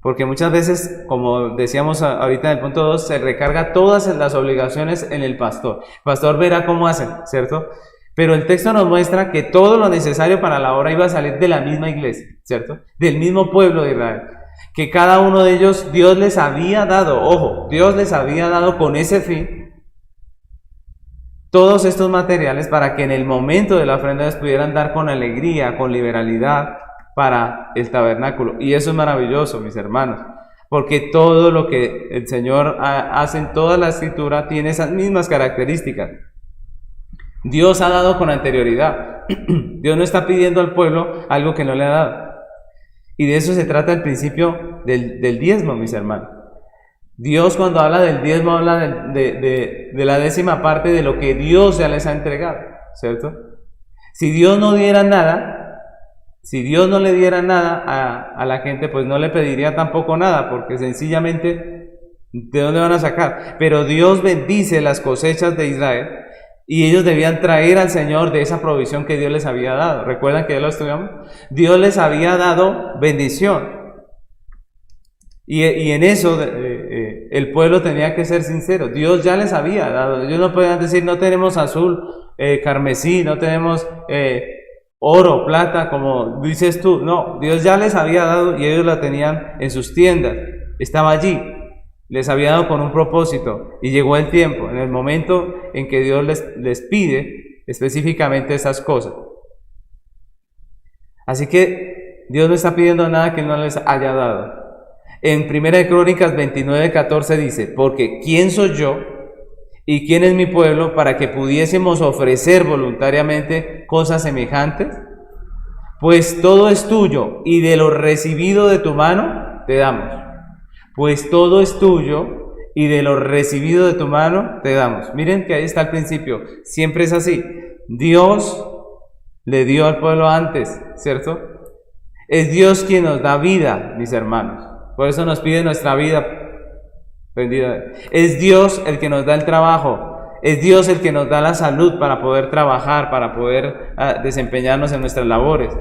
Porque muchas veces, como decíamos ahorita en el punto 2, se recarga todas las obligaciones en el pastor. El pastor verá cómo hacen, ¿cierto? Pero el texto nos muestra que todo lo necesario para la obra iba a salir de la misma iglesia, ¿cierto? Del mismo pueblo de Israel. Que cada uno de ellos Dios les había dado, ojo, Dios les había dado con ese fin todos estos materiales para que en el momento de la ofrenda les pudieran dar con alegría, con liberalidad para el tabernáculo. Y eso es maravilloso, mis hermanos, porque todo lo que el Señor hace en toda la Escritura tiene esas mismas características. Dios ha dado con anterioridad. Dios no está pidiendo al pueblo algo que no le ha dado. Y de eso se trata el principio del diezmo, mis hermanos. Dios, cuando habla del diezmo, habla de la 10ª parte de lo que Dios ya les ha entregado, ¿cierto? Si Dios no diera nada, si Dios no le diera nada a la gente, pues no le pediría tampoco nada, porque sencillamente, ¿de dónde van a sacar? Pero Dios bendice las cosechas de Israel, y ellos debían traer al Señor de esa provisión que Dios les había dado. ¿Recuerdan que ya lo estudiamos? Dios les había dado bendición. Y en eso el pueblo tenía que ser sincero. Dios ya les había dado. Ellos no podían decir: no tenemos azul, carmesí, no tenemos oro, plata, como dices tú. No, Dios ya les había dado y ellos la tenían en sus tiendas. Estaba allí. Les había dado con un propósito, y llegó el tiempo, en el momento en que Dios les pide específicamente esas cosas. Así que Dios no está pidiendo nada que Él no les haya dado. En 1 Crónicas 29:14 dice: porque ¿quién soy yo y quién es mi pueblo para que pudiésemos ofrecer voluntariamente cosas semejantes? Pues todo es tuyo, y de lo recibido de tu mano te damos. Pues todo es tuyo, y de lo recibido de tu mano te damos. Miren que ahí está el principio. Siempre es así. Dios le dio al pueblo antes, ¿cierto? Es Dios quien nos da vida, mis hermanos. Por eso nos pide nuestra vida. Bendita. Es Dios el que nos da el trabajo. Es Dios el que nos da la salud para poder trabajar, para poder desempeñarnos en nuestras labores.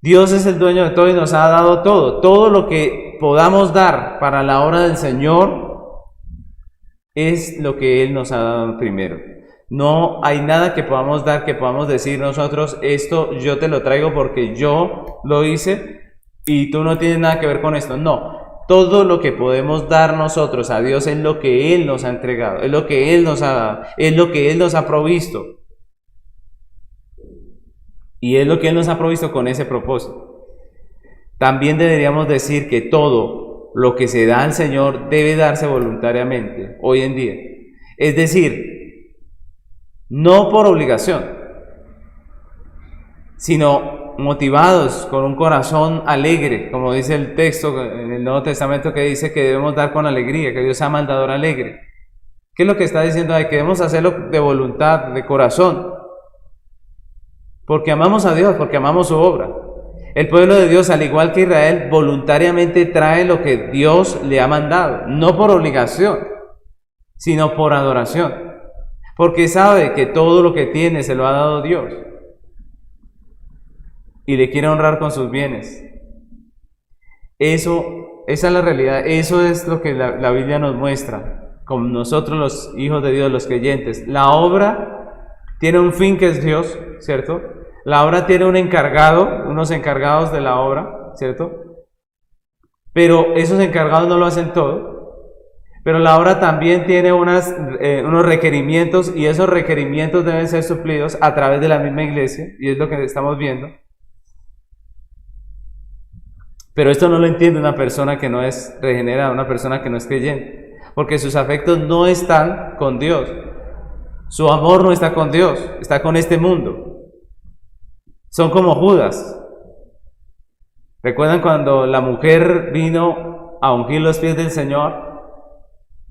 Dios es el dueño de todo y nos ha dado todo. Todo lo que podamos dar para la obra del Señor es lo que Él nos ha dado primero. No hay nada que podamos dar, que podamos decir nosotros: esto yo te lo traigo porque yo lo hice y tú no tienes nada que ver con esto. No, Todo lo que podemos dar nosotros a Dios es lo que Él nos ha entregado, es lo que Él nos ha dado, es lo que Él nos ha provisto. Y es lo que Él nos ha provisto con ese propósito. También deberíamos decir que todo lo que se da al Señor debe darse voluntariamente hoy en día. Es decir, no por obligación, sino motivados con un corazón alegre, como dice el texto en el Nuevo Testamento que dice que debemos dar con alegría, que Dios ama al dador alegre. ¿Qué es lo que está diciendo ahí? Que debemos hacerlo de voluntad, de corazón, porque amamos a Dios, porque amamos su obra. El pueblo de Dios, al igual que Israel, voluntariamente trae lo que Dios le ha mandado, no por obligación, sino por adoración, porque sabe que todo lo que tiene se lo ha dado Dios y le quiere honrar con sus bienes. Esa es la realidad, eso es lo que la Biblia nos muestra, como nosotros los hijos de Dios, los creyentes. La obra tiene un fin que es Dios, ¿cierto? La obra tiene un encargado, unos encargados de la obra, ¿cierto? Pero esos encargados no lo hacen todo. Pero la obra también tiene unos requerimientos, y esos requerimientos deben ser suplidos a través de la misma iglesia, y es lo que estamos viendo. Pero esto no lo entiende una persona que no es regenerada, una persona que no es creyente, porque sus afectos no están con Dios. Su amor no está con Dios, está con este mundo. Son como Judas. ¿Recuerdan cuando la mujer vino a ungir los pies del Señor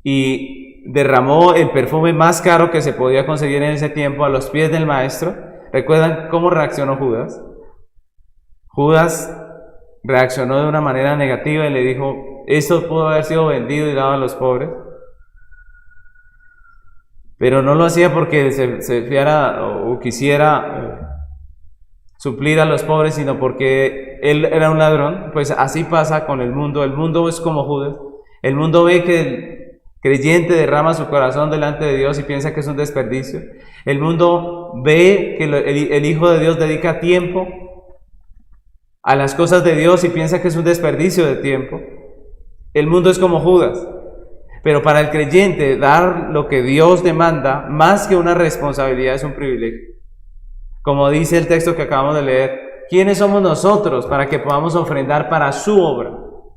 y derramó el perfume más caro que se podía conseguir en ese tiempo a los pies del Maestro? ¿Recuerdan cómo reaccionó Judas? Judas reaccionó de una manera negativa y le dijo: esto pudo haber sido vendido y dado a los pobres. Pero no lo hacía porque se fiara o quisiera suplir a los pobres, sino porque él era un ladrón. Pues así pasa con el mundo. El mundo es como Judas. El mundo ve que el creyente derrama su corazón delante de Dios y piensa que es un desperdicio. El mundo ve que el Hijo de Dios dedica tiempo a las cosas de Dios y piensa que es un desperdicio de tiempo. El mundo es como Judas. Pero para el creyente, dar lo que Dios demanda, más que una responsabilidad, es un privilegio. Como dice el texto que acabamos de leer, ¿quiénes somos nosotros para que podamos ofrendar para su obra?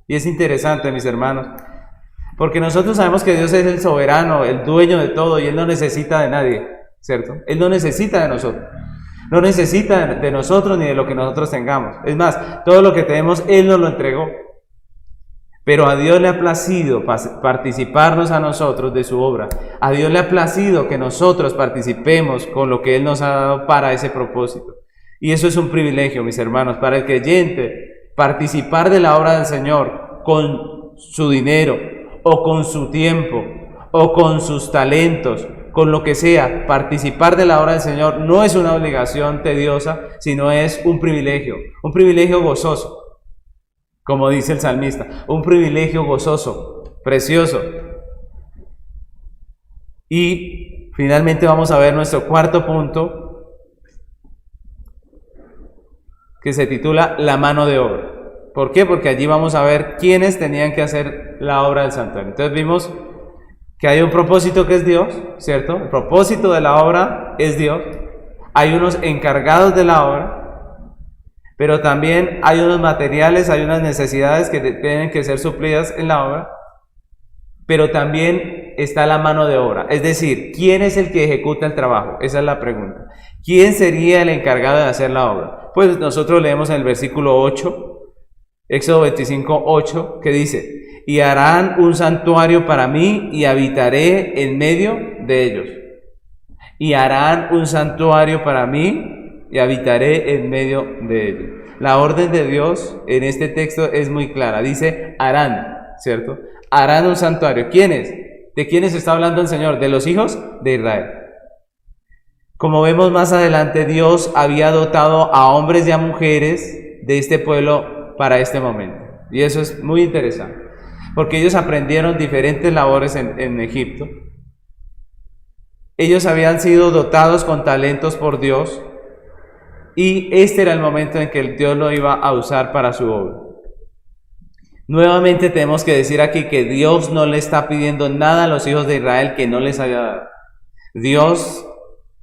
Y es interesante, mis hermanos, porque nosotros sabemos que Dios es el soberano, el dueño de todo, y Él no necesita de nadie, ¿cierto? Él no necesita de nosotros. No necesita de nosotros ni de lo que nosotros tengamos. Es más, todo lo que tenemos Él nos lo entregó. Pero a Dios le ha placido participarnos a nosotros de su obra. A Dios le ha placido que nosotros participemos con lo que Él nos ha dado para ese propósito. Y eso es un privilegio, mis hermanos, para el creyente. Participar de la obra del Señor con su dinero, o con su tiempo, o con sus talentos, con lo que sea. Participar de la obra del Señor no es una obligación tediosa, sino es un privilegio gozoso. Como dice el salmista, un privilegio gozoso, precioso. Y finalmente vamos a ver nuestro cuarto punto, que se titula La mano de obra. ¿Por qué? Porque allí vamos a ver quiénes tenían que hacer la obra del santuario. Entonces vimos que hay un propósito que es Dios, ¿cierto? El propósito de la obra es Dios. Hay unos encargados de la obra, pero también hay unos materiales, hay unas necesidades que tienen que ser suplidas en la obra, pero también está la mano de obra. Es decir, ¿quién es el que ejecuta el trabajo? Esa es la pregunta. ¿Quién sería el encargado de hacer la obra? Pues nosotros leemos en el versículo 8, Éxodo 25, 8, que dice: y harán un santuario para mí y habitaré en medio de ellos. Y harán un santuario para mí y habitaré en medio de ellos. La orden de Dios en este texto es muy clara. Dice harán, ¿cierto? Harán un santuario. ¿Quiénes? ¿De quiénes está hablando el Señor? De los hijos de Israel. Como vemos más adelante, Dios había dotado a hombres y a mujeres de este pueblo para este momento. Y eso es muy interesante, porque ellos aprendieron diferentes labores en Egipto. Ellos habían sido dotados con talentos por Dios, y este era el momento en que Dios lo iba a usar para su obra. Nuevamente tenemos que decir aquí que Dios no le está pidiendo nada a los hijos de Israel que no les haya dado. Dios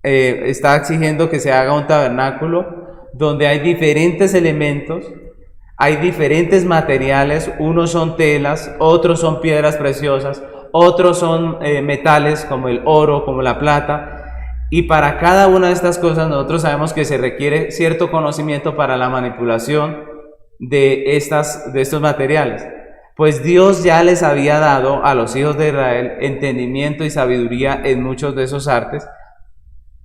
está exigiendo que se haga un tabernáculo donde hay diferentes elementos, hay diferentes materiales, unos son telas, otros son piedras preciosas, otros son metales como el oro, como la plata, y para cada una de estas cosas nosotros sabemos que se requiere cierto conocimiento para la manipulación de estos materiales. Pues Dios ya les había dado a los hijos de Israel entendimiento y sabiduría en muchos de esos artes,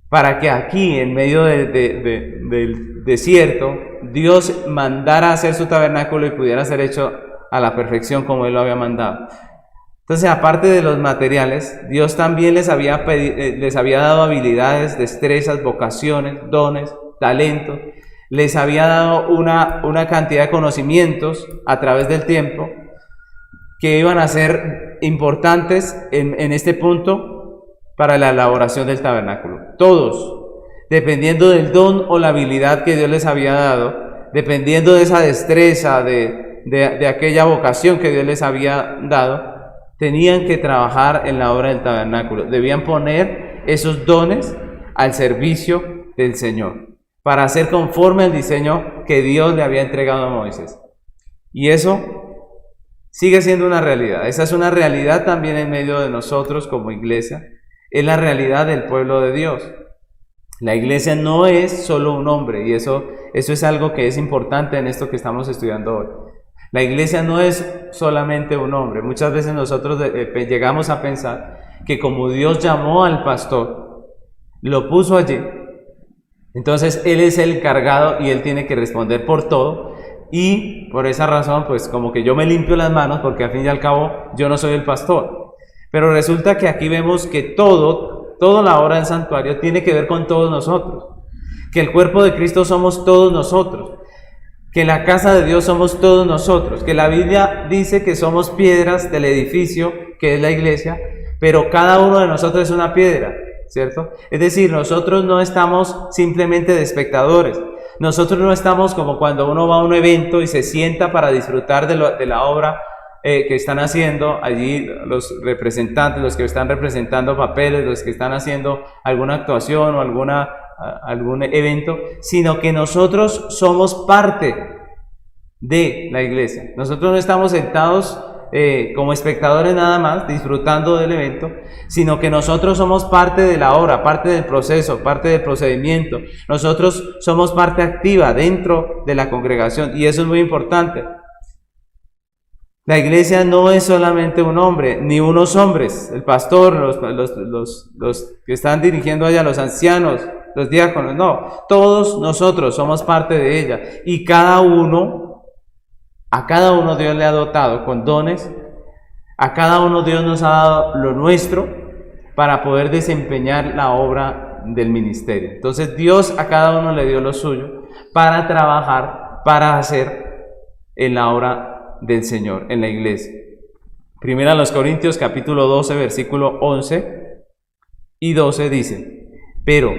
para que aquí, en medio del desierto, Dios mandara a hacer su tabernáculo y pudiera ser hecho a la perfección como Él lo había mandado. Entonces, aparte de los materiales, Dios también les había dado habilidades, destrezas, vocaciones, dones, talentos. Les había dado una cantidad de conocimientos a través del tiempo que iban a ser importantes en este punto para la elaboración del tabernáculo. Todos, dependiendo del don o la habilidad que Dios les había dado, dependiendo de esa destreza, de aquella vocación que Dios les había dado, tenían que trabajar en la obra del tabernáculo. Debían poner esos dones al servicio del Señor, para hacer conforme al diseño que Dios le había entregado a Moisés. Y eso sigue siendo una realidad. Esa es una realidad también en medio de nosotros como iglesia. Es la realidad del pueblo de Dios. La iglesia no es solo un hombre, y eso es algo que es importante en esto que estamos estudiando hoy. La iglesia no es solamente un hombre. Muchas veces nosotros llegamos a pensar que como Dios llamó al pastor, lo puso allí, entonces él es el encargado y él tiene que responder por todo, y por esa razón pues como que yo me limpio las manos porque al fin y al cabo yo no soy el pastor. Pero resulta que aquí vemos que toda la obra del santuario tiene que ver con todos nosotros, que el cuerpo de Cristo somos todos nosotros, que la casa de Dios somos todos nosotros, que la Biblia dice que somos piedras del edificio que es la iglesia, pero cada uno de nosotros es una piedra, ¿cierto? Es decir, nosotros no estamos simplemente de espectadores, nosotros no estamos como cuando uno va a un evento y se sienta para disfrutar de la obra que están haciendo allí los representantes, los que están representando papeles, los que están haciendo alguna actuación o algún evento, sino que nosotros somos parte de la iglesia. Nosotros no estamos sentados como espectadores nada más, disfrutando del evento, sino que nosotros somos parte de la obra, parte del proceso, parte del procedimiento. Nosotros somos parte activa dentro de la congregación, y eso es muy importante. La iglesia no es solamente un hombre, ni unos hombres, el pastor, los que están dirigiendo allá, los ancianos, los diáconos, no, todos nosotros somos parte de ella, y a cada uno Dios le ha dotado con dones, a cada uno Dios nos ha dado lo nuestro para poder desempeñar la obra del ministerio. Entonces Dios a cada uno le dio lo suyo para trabajar, para hacer en la obra del Señor, en la iglesia. Primera a los Corintios capítulo 12 versículo 11 y 12 dice: pero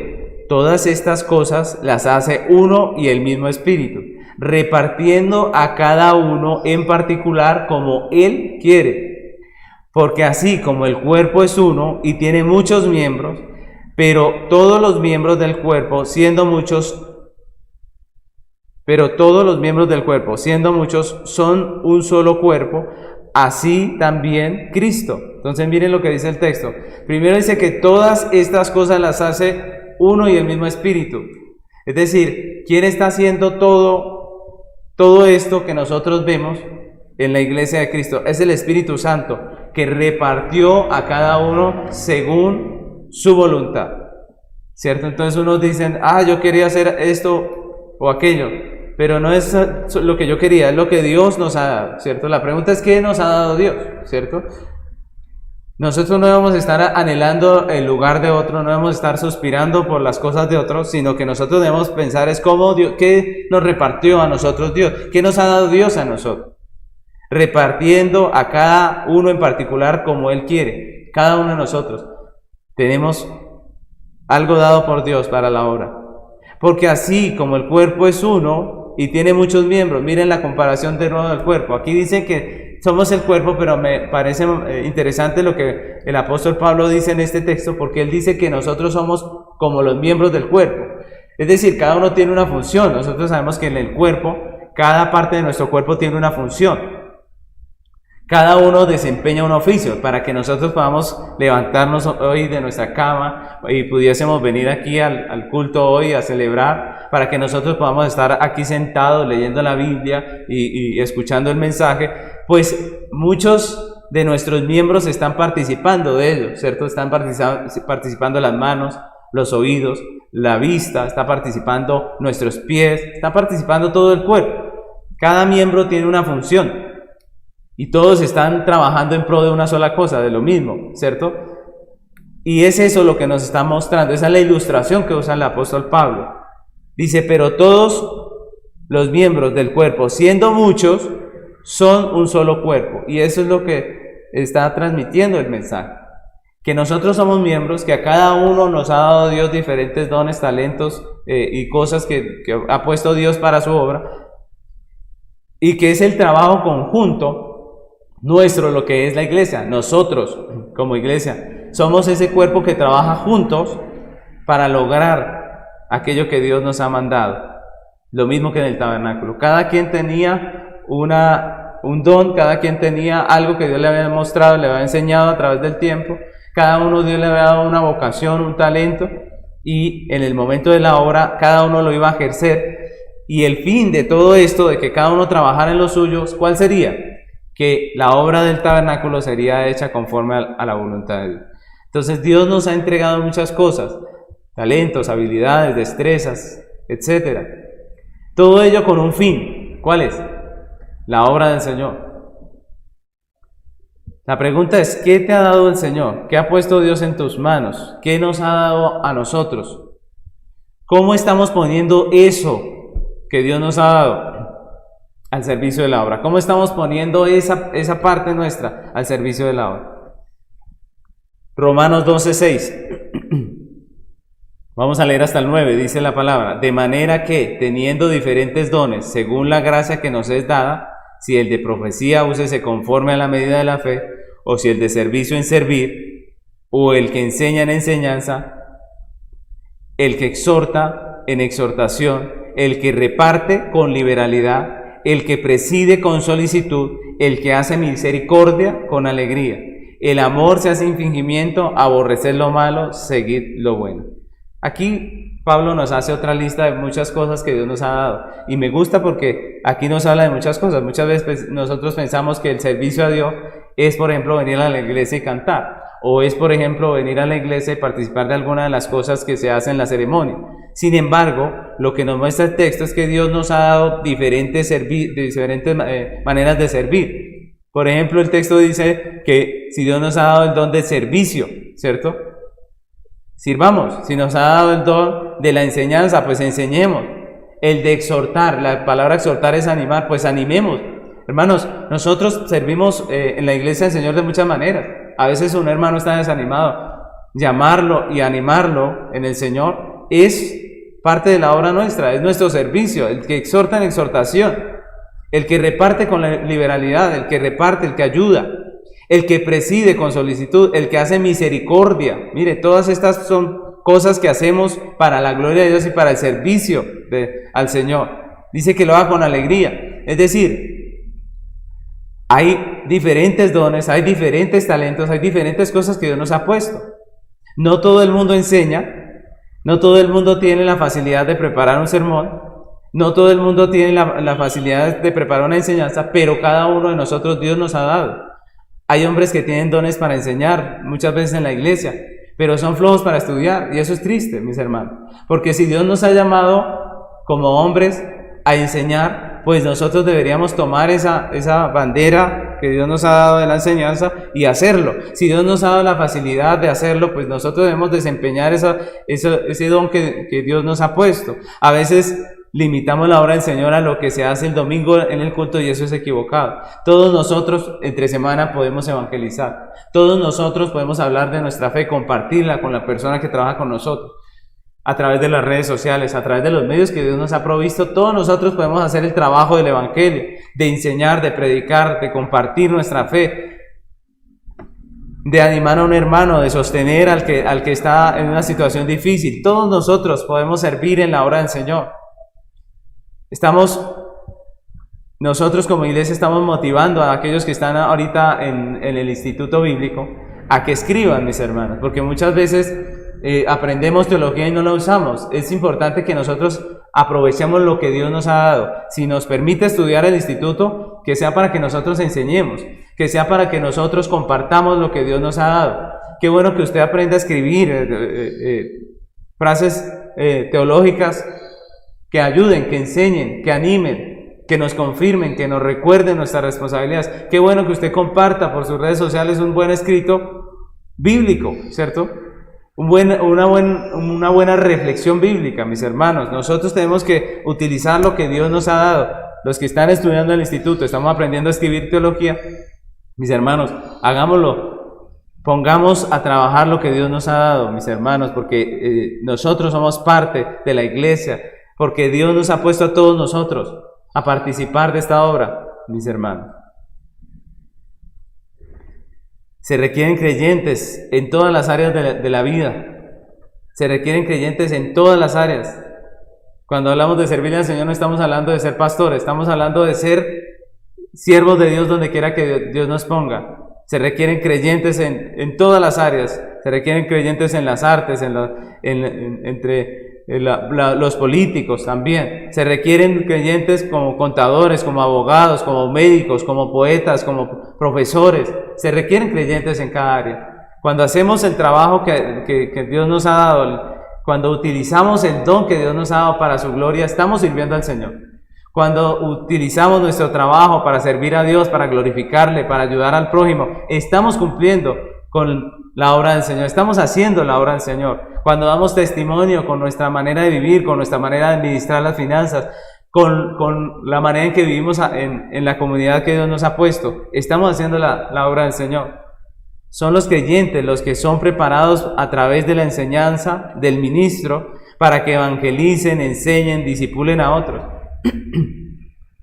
todas estas cosas las hace uno y el mismo Espíritu, repartiendo a cada uno en particular como Él quiere. Porque así como el cuerpo es uno y tiene muchos miembros, pero todos los miembros del cuerpo, siendo muchos, son un solo cuerpo, así también Cristo. Entonces miren lo que dice el texto. Primero dice que todas estas cosas las hace uno y el mismo Espíritu. Es decir, ¿quién está haciendo todo esto que nosotros vemos en la iglesia de Cristo? Es el Espíritu Santo, que repartió a cada uno según su voluntad, ¿cierto? Entonces unos dicen, yo quería hacer esto o aquello, pero no es lo que yo quería, es lo que Dios nos ha dado, ¿cierto? La pregunta es, ¿qué nos ha dado Dios?, ¿cierto? Nosotros no debemos estar anhelando el lugar de otro, no debemos estar suspirando por las cosas de otros, sino que nosotros debemos pensar es cómo Dios, qué nos repartió a nosotros Dios, qué nos ha dado Dios a nosotros, repartiendo a cada uno en particular como Él quiere. Cada uno de nosotros tenemos algo dado por Dios para la obra, porque así como el cuerpo es uno cuerpo y tiene muchos miembros. Miren la comparación de nuevo del cuerpo. Aquí dice que somos el cuerpo, pero me parece interesante lo que el apóstol Pablo dice en este texto, porque él dice que nosotros somos como los miembros del cuerpo. Es decir, cada uno tiene una función. Nosotros sabemos que en el cuerpo, cada parte de nuestro cuerpo tiene una función. Cada uno desempeña un oficio para que nosotros podamos levantarnos hoy de nuestra cama y pudiésemos venir aquí al culto hoy a celebrar, para que nosotros podamos estar aquí sentados leyendo la Biblia y escuchando el mensaje. Pues muchos de nuestros miembros están participando de ello, ¿cierto? Están participando las manos, los oídos, la vista, está participando nuestros pies, está participando todo el cuerpo. Cada miembro tiene una función. Y todos están trabajando en pro de una sola cosa, de lo mismo, ¿cierto? Y es eso lo que nos está mostrando. Esa es la ilustración que usa el apóstol Pablo. Dice, pero todos los miembros del cuerpo, siendo muchos, son un solo cuerpo. Y eso es lo que está transmitiendo el mensaje. Que nosotros somos miembros, que a cada uno nos ha dado Dios diferentes dones, talentos y cosas que ha puesto Dios para su obra. Y que es el trabajo conjunto nuestro, lo que es la iglesia. Nosotros como iglesia somos ese cuerpo que trabaja juntos para lograr aquello que Dios nos ha mandado. Lo mismo que en el tabernáculo. Cada quien tenía un don, cada quien tenía algo que Dios le había mostrado, le había enseñado a través del tiempo. Cada uno Dios le había dado una vocación, un talento, y en el momento de la obra cada uno lo iba a ejercer. Y el fin de todo esto, de que cada uno trabajara en los suyos, ¿cuál sería? Que la obra del tabernáculo sería hecha conforme a la voluntad de Dios. Entonces Dios nos ha entregado muchas cosas, talentos, habilidades, destrezas, etc. Todo ello con un fin. ¿Cuál es? La obra del Señor. La pregunta es, ¿qué te ha dado el Señor? ¿Qué ha puesto Dios en tus manos? ¿Qué nos ha dado a nosotros? ¿Cómo estamos poniendo eso que Dios nos ha dado al servicio de la obra? ¿Cómo estamos poniendo esa parte nuestra al servicio de la obra? Romanos 12:6. Vamos a leer hasta el 9, dice la palabra. De manera que, teniendo diferentes dones, según la gracia que nos es dada, si el de profecía úsese conforme a la medida de la fe, o si el de servicio en servir, o el que enseña en enseñanza, el que exhorta en exhortación, el que reparte con liberalidad, el que preside con solicitud, el que hace misericordia con alegría. El amor se hace sin fingimiento, aborrecer lo malo, seguir lo bueno. Aquí Pablo nos hace otra lista de muchas cosas que Dios nos ha dado. Y me gusta porque aquí nos habla de muchas cosas. Muchas veces nosotros pensamos que el servicio a Dios es, por ejemplo, venir a la iglesia y cantar. O es, por ejemplo, venir a la iglesia y participar de alguna de las cosas que se hacen en la ceremonia. Sin embargo, lo que nos muestra el texto es que Dios nos ha dado diferentes maneras de servir. Por ejemplo, el texto dice que si Dios nos ha dado el don de servicio, ¿cierto? Sirvamos. Si nos ha dado el don de la enseñanza, pues enseñemos. El de exhortar, la palabra exhortar es animar, pues animemos. Hermanos, nosotros servimos en la iglesia del Señor de muchas maneras. A veces un hermano está desanimado. Llamarlo y animarlo en el Señor es parte de la obra nuestra, es nuestro servicio. El que exhorta en exhortación, el que reparte con liberalidad, el que reparte, el que ayuda, el que preside con solicitud, el que hace misericordia. Mire, todas estas son cosas que hacemos para la gloria de Dios y para el servicio al Señor. Dice que lo haga con alegría. Es decir, hay diferentes dones, hay diferentes talentos, hay diferentes cosas que Dios nos ha puesto. No todo el mundo enseña, no todo el mundo tiene la facilidad de preparar un sermón, no todo el mundo tiene la facilidad de preparar una enseñanza, pero cada uno de nosotros Dios nos ha dado. Hay hombres que tienen dones para enseñar, muchas veces en la iglesia, pero son flojos para estudiar, y eso es triste, mis hermanos, porque si Dios nos ha llamado como hombres a enseñar, pues nosotros deberíamos tomar esa bandera que Dios nos ha dado de la enseñanza y hacerlo. Si Dios nos ha dado la facilidad de hacerlo, pues nosotros debemos desempeñar ese don que Dios nos ha puesto. A veces limitamos la obra del Señor a lo que se hace el domingo en el culto y eso es equivocado. Todos nosotros entre semana podemos evangelizar. Todos nosotros podemos hablar de nuestra fe, compartirla con la persona que trabaja con nosotros. a través de las redes sociales, a través de los medios que Dios nos ha provisto, todos nosotros podemos hacer el trabajo del Evangelio, de enseñar, de predicar, de compartir nuestra fe, de animar a un hermano, de sostener al que está en una situación difícil. Todos nosotros podemos servir en la obra del Señor. Nosotros como iglesia estamos motivando a aquellos que están ahorita en el Instituto Bíblico a que escriban, mis hermanos, porque muchas veces aprendemos teología y no la usamos. Es importante que nosotros aprovechemos lo que Dios nos ha dado. Si nos permite estudiar el instituto, que sea para que nosotros enseñemos, que sea para que nosotros compartamos lo que Dios nos ha dado. Qué bueno que usted aprenda a escribir frases teológicas que ayuden, que enseñen, que animen, que nos confirmen, que nos recuerden nuestras responsabilidades. Qué bueno que usted comparta por sus redes sociales un buen escrito bíblico, ¿cierto? Una buena reflexión bíblica, mis hermanos. Nosotros tenemos que utilizar lo que Dios nos ha dado. Los que están estudiando en el instituto, estamos aprendiendo a escribir teología. Mis hermanos, hagámoslo. Pongamos a trabajar lo que Dios nos ha dado, mis hermanos, porque nosotros somos parte de la iglesia, porque Dios nos ha puesto a todos nosotros a participar de esta obra, mis hermanos. Se requieren creyentes en todas las áreas de la vida. Se requieren creyentes en todas las áreas. Cuando hablamos de servirle al Señor no estamos hablando de ser pastores, estamos hablando de ser siervos de Dios donde quiera que Dios nos ponga. Se requieren creyentes en todas las áreas. Se requieren creyentes en las artes, entre los políticos también. Se requieren creyentes como contadores, como abogados, como médicos, como poetas, como profesores. Se requieren creyentes en cada área. Cuando hacemos el trabajo que Dios nos ha dado, cuando utilizamos el don que Dios nos ha dado para su gloria, estamos sirviendo al Señor. Cuando utilizamos nuestro trabajo para servir a Dios, para glorificarle, para ayudar al prójimo, estamos cumpliendo con la obra del Señor, estamos haciendo la obra del Señor. Cuando damos testimonio con nuestra manera de vivir, con nuestra manera de administrar las finanzas, con la manera en que vivimos en la comunidad que Dios nos ha puesto, estamos haciendo la obra del Señor. Son los creyentes los que son preparados a través de la enseñanza del ministro para que evangelicen, enseñen, discipulen a otros.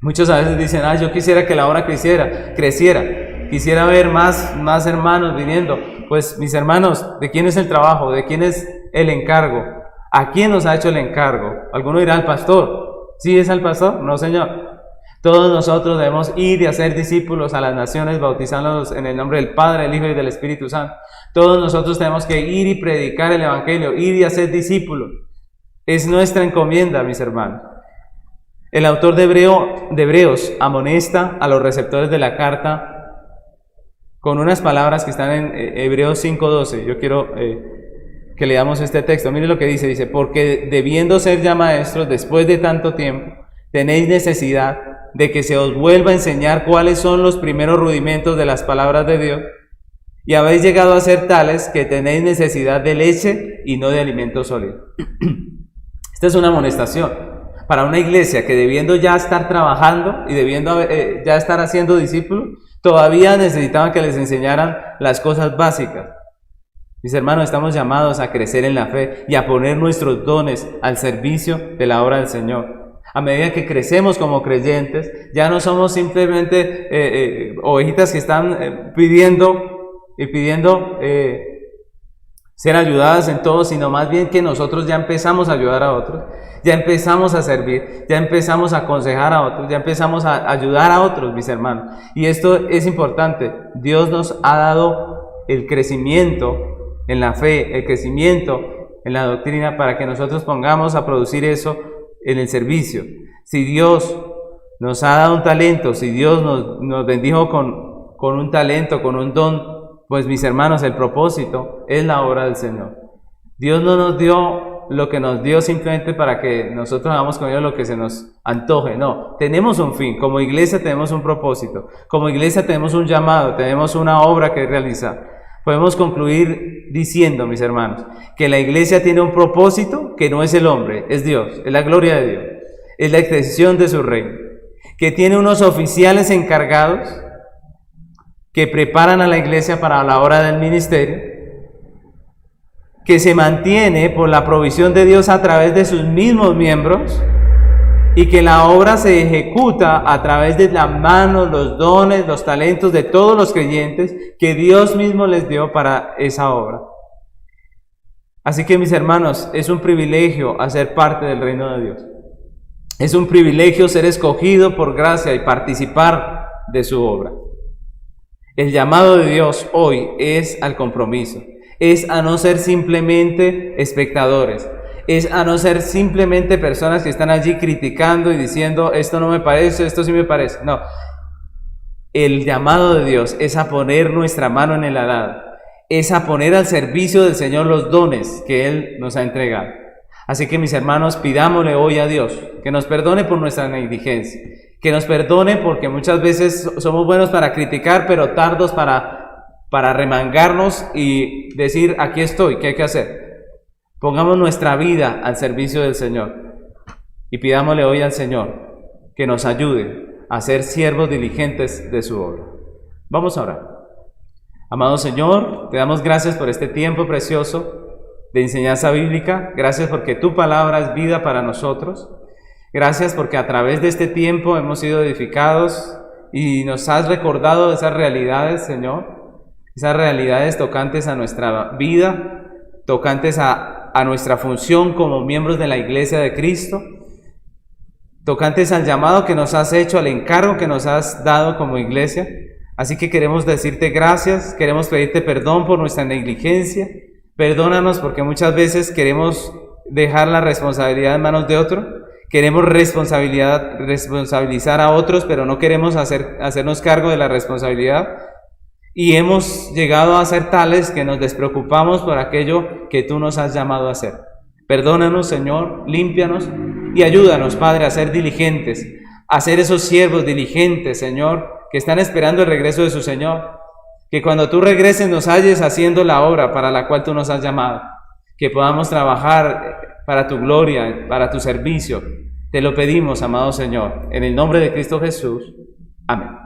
Muchos a veces dicen, yo quisiera que la obra creciera, quisiera ver más hermanos viniendo. Pues mis hermanos, ¿de quién es el trabajo? ¿De quién es el encargo? ¿A quién nos ha hecho el encargo? Alguno dirá, al pastor. ¿Sí es al pastor? No, Señor. Todos nosotros debemos ir y hacer discípulos a las naciones, bautizándolos en el nombre del Padre, del Hijo y del Espíritu Santo. Todos nosotros tenemos que ir y predicar el Evangelio, ir y hacer discípulos. Es nuestra encomienda, mis hermanos. El autor de Hebreos amonesta a los receptores de la carta con unas palabras que están en Hebreos 5:12. Yo quiero que leamos este texto. Miren lo que dice, porque debiendo ser ya maestros después de tanto tiempo, tenéis necesidad de que se os vuelva a enseñar cuáles son los primeros rudimentos de las palabras de Dios, y habéis llegado a ser tales que tenéis necesidad de leche y no de alimento sólido. Esta es una amonestación para una iglesia que debiendo ya estar trabajando y debiendo ya estar haciendo discípulos, todavía necesitaban que les enseñaran las cosas básicas. Mis hermanos, estamos llamados a crecer en la fe y a poner nuestros dones al servicio de la obra del Señor. A medida que crecemos como creyentes, ya no somos simplemente ovejitas que están pidiendo ser ayudadas en todo, sino más bien que nosotros ya empezamos a ayudar a otros, ya empezamos a servir, ya empezamos a aconsejar a otros, ya empezamos a ayudar a otros, mis hermanos. Y esto es importante. Dios nos ha dado el crecimiento en la fe, el crecimiento en la doctrina, para que nosotros pongamos a producir eso en el servicio. Si Dios nos ha dado un talento, si Dios nos bendijo con un talento, con un don, pues mis hermanos, el propósito es la obra del Señor. Dios no nos dio lo que nos dio simplemente para que nosotros hagamos con ello lo que se nos antoje. No, tenemos un fin. Como iglesia tenemos un propósito. Como iglesia tenemos un llamado, tenemos una obra que realizar. Podemos concluir diciendo, mis hermanos, que la iglesia tiene un propósito que no es el hombre, es Dios, es la gloria de Dios, es la extensión de su reino, que tiene unos oficiales encargados que preparan a la iglesia para la hora del ministerio, que se mantiene por la provisión de Dios a través de sus mismos miembros, y que la obra se ejecuta a través de las manos, los dones, los talentos de todos los creyentes que Dios mismo les dio para esa obra. Así que, mis hermanos, es un privilegio hacer parte del reino de Dios. Es un privilegio ser escogido por gracia y participar de su obra. El llamado de Dios hoy es al compromiso, es a no ser simplemente espectadores, es a no ser simplemente personas que están allí criticando y diciendo, esto no me parece, esto sí me parece. No, el llamado de Dios es a poner nuestra mano en el arado, es a poner al servicio del Señor los dones que Él nos ha entregado. Así que, mis hermanos, pidámosle hoy a Dios que nos perdone por nuestra negligencia, que nos perdone porque muchas veces somos buenos para criticar, pero tardos para remangarnos y decir, aquí estoy, ¿qué hay que hacer? Pongamos nuestra vida al servicio del Señor y pidámosle hoy al Señor que nos ayude a ser siervos diligentes de su obra. Vamos a orar. Amado Señor, te damos gracias por este tiempo precioso de enseñanza bíblica. Gracias porque tu palabra es vida para nosotros. Gracias porque a través de este tiempo hemos sido edificados y nos has recordado esas realidades, Señor, esas realidades tocantes a nuestra vida, tocantes a nuestra función como miembros de la Iglesia de Cristo, tocantes al llamado que nos has hecho, al encargo que nos has dado como iglesia. Así que queremos decirte gracias, queremos pedirte perdón por nuestra negligencia. Perdónanos porque muchas veces queremos dejar la responsabilidad en manos de otro, queremos responsabilizar a otros, pero no queremos hacernos cargo de la responsabilidad, y hemos llegado a ser tales que nos despreocupamos por aquello que tú nos has llamado a hacer. Perdónanos, Señor, límpianos y ayúdanos, Padre, a ser diligentes, a ser esos siervos diligentes, Señor, que están esperando el regreso de su Señor. Que cuando tú regreses nos halles haciendo la obra para la cual tú nos has llamado. Que podamos trabajar para tu gloria, para tu servicio. Te lo pedimos, amado Señor, en el nombre de Cristo Jesús. Amén.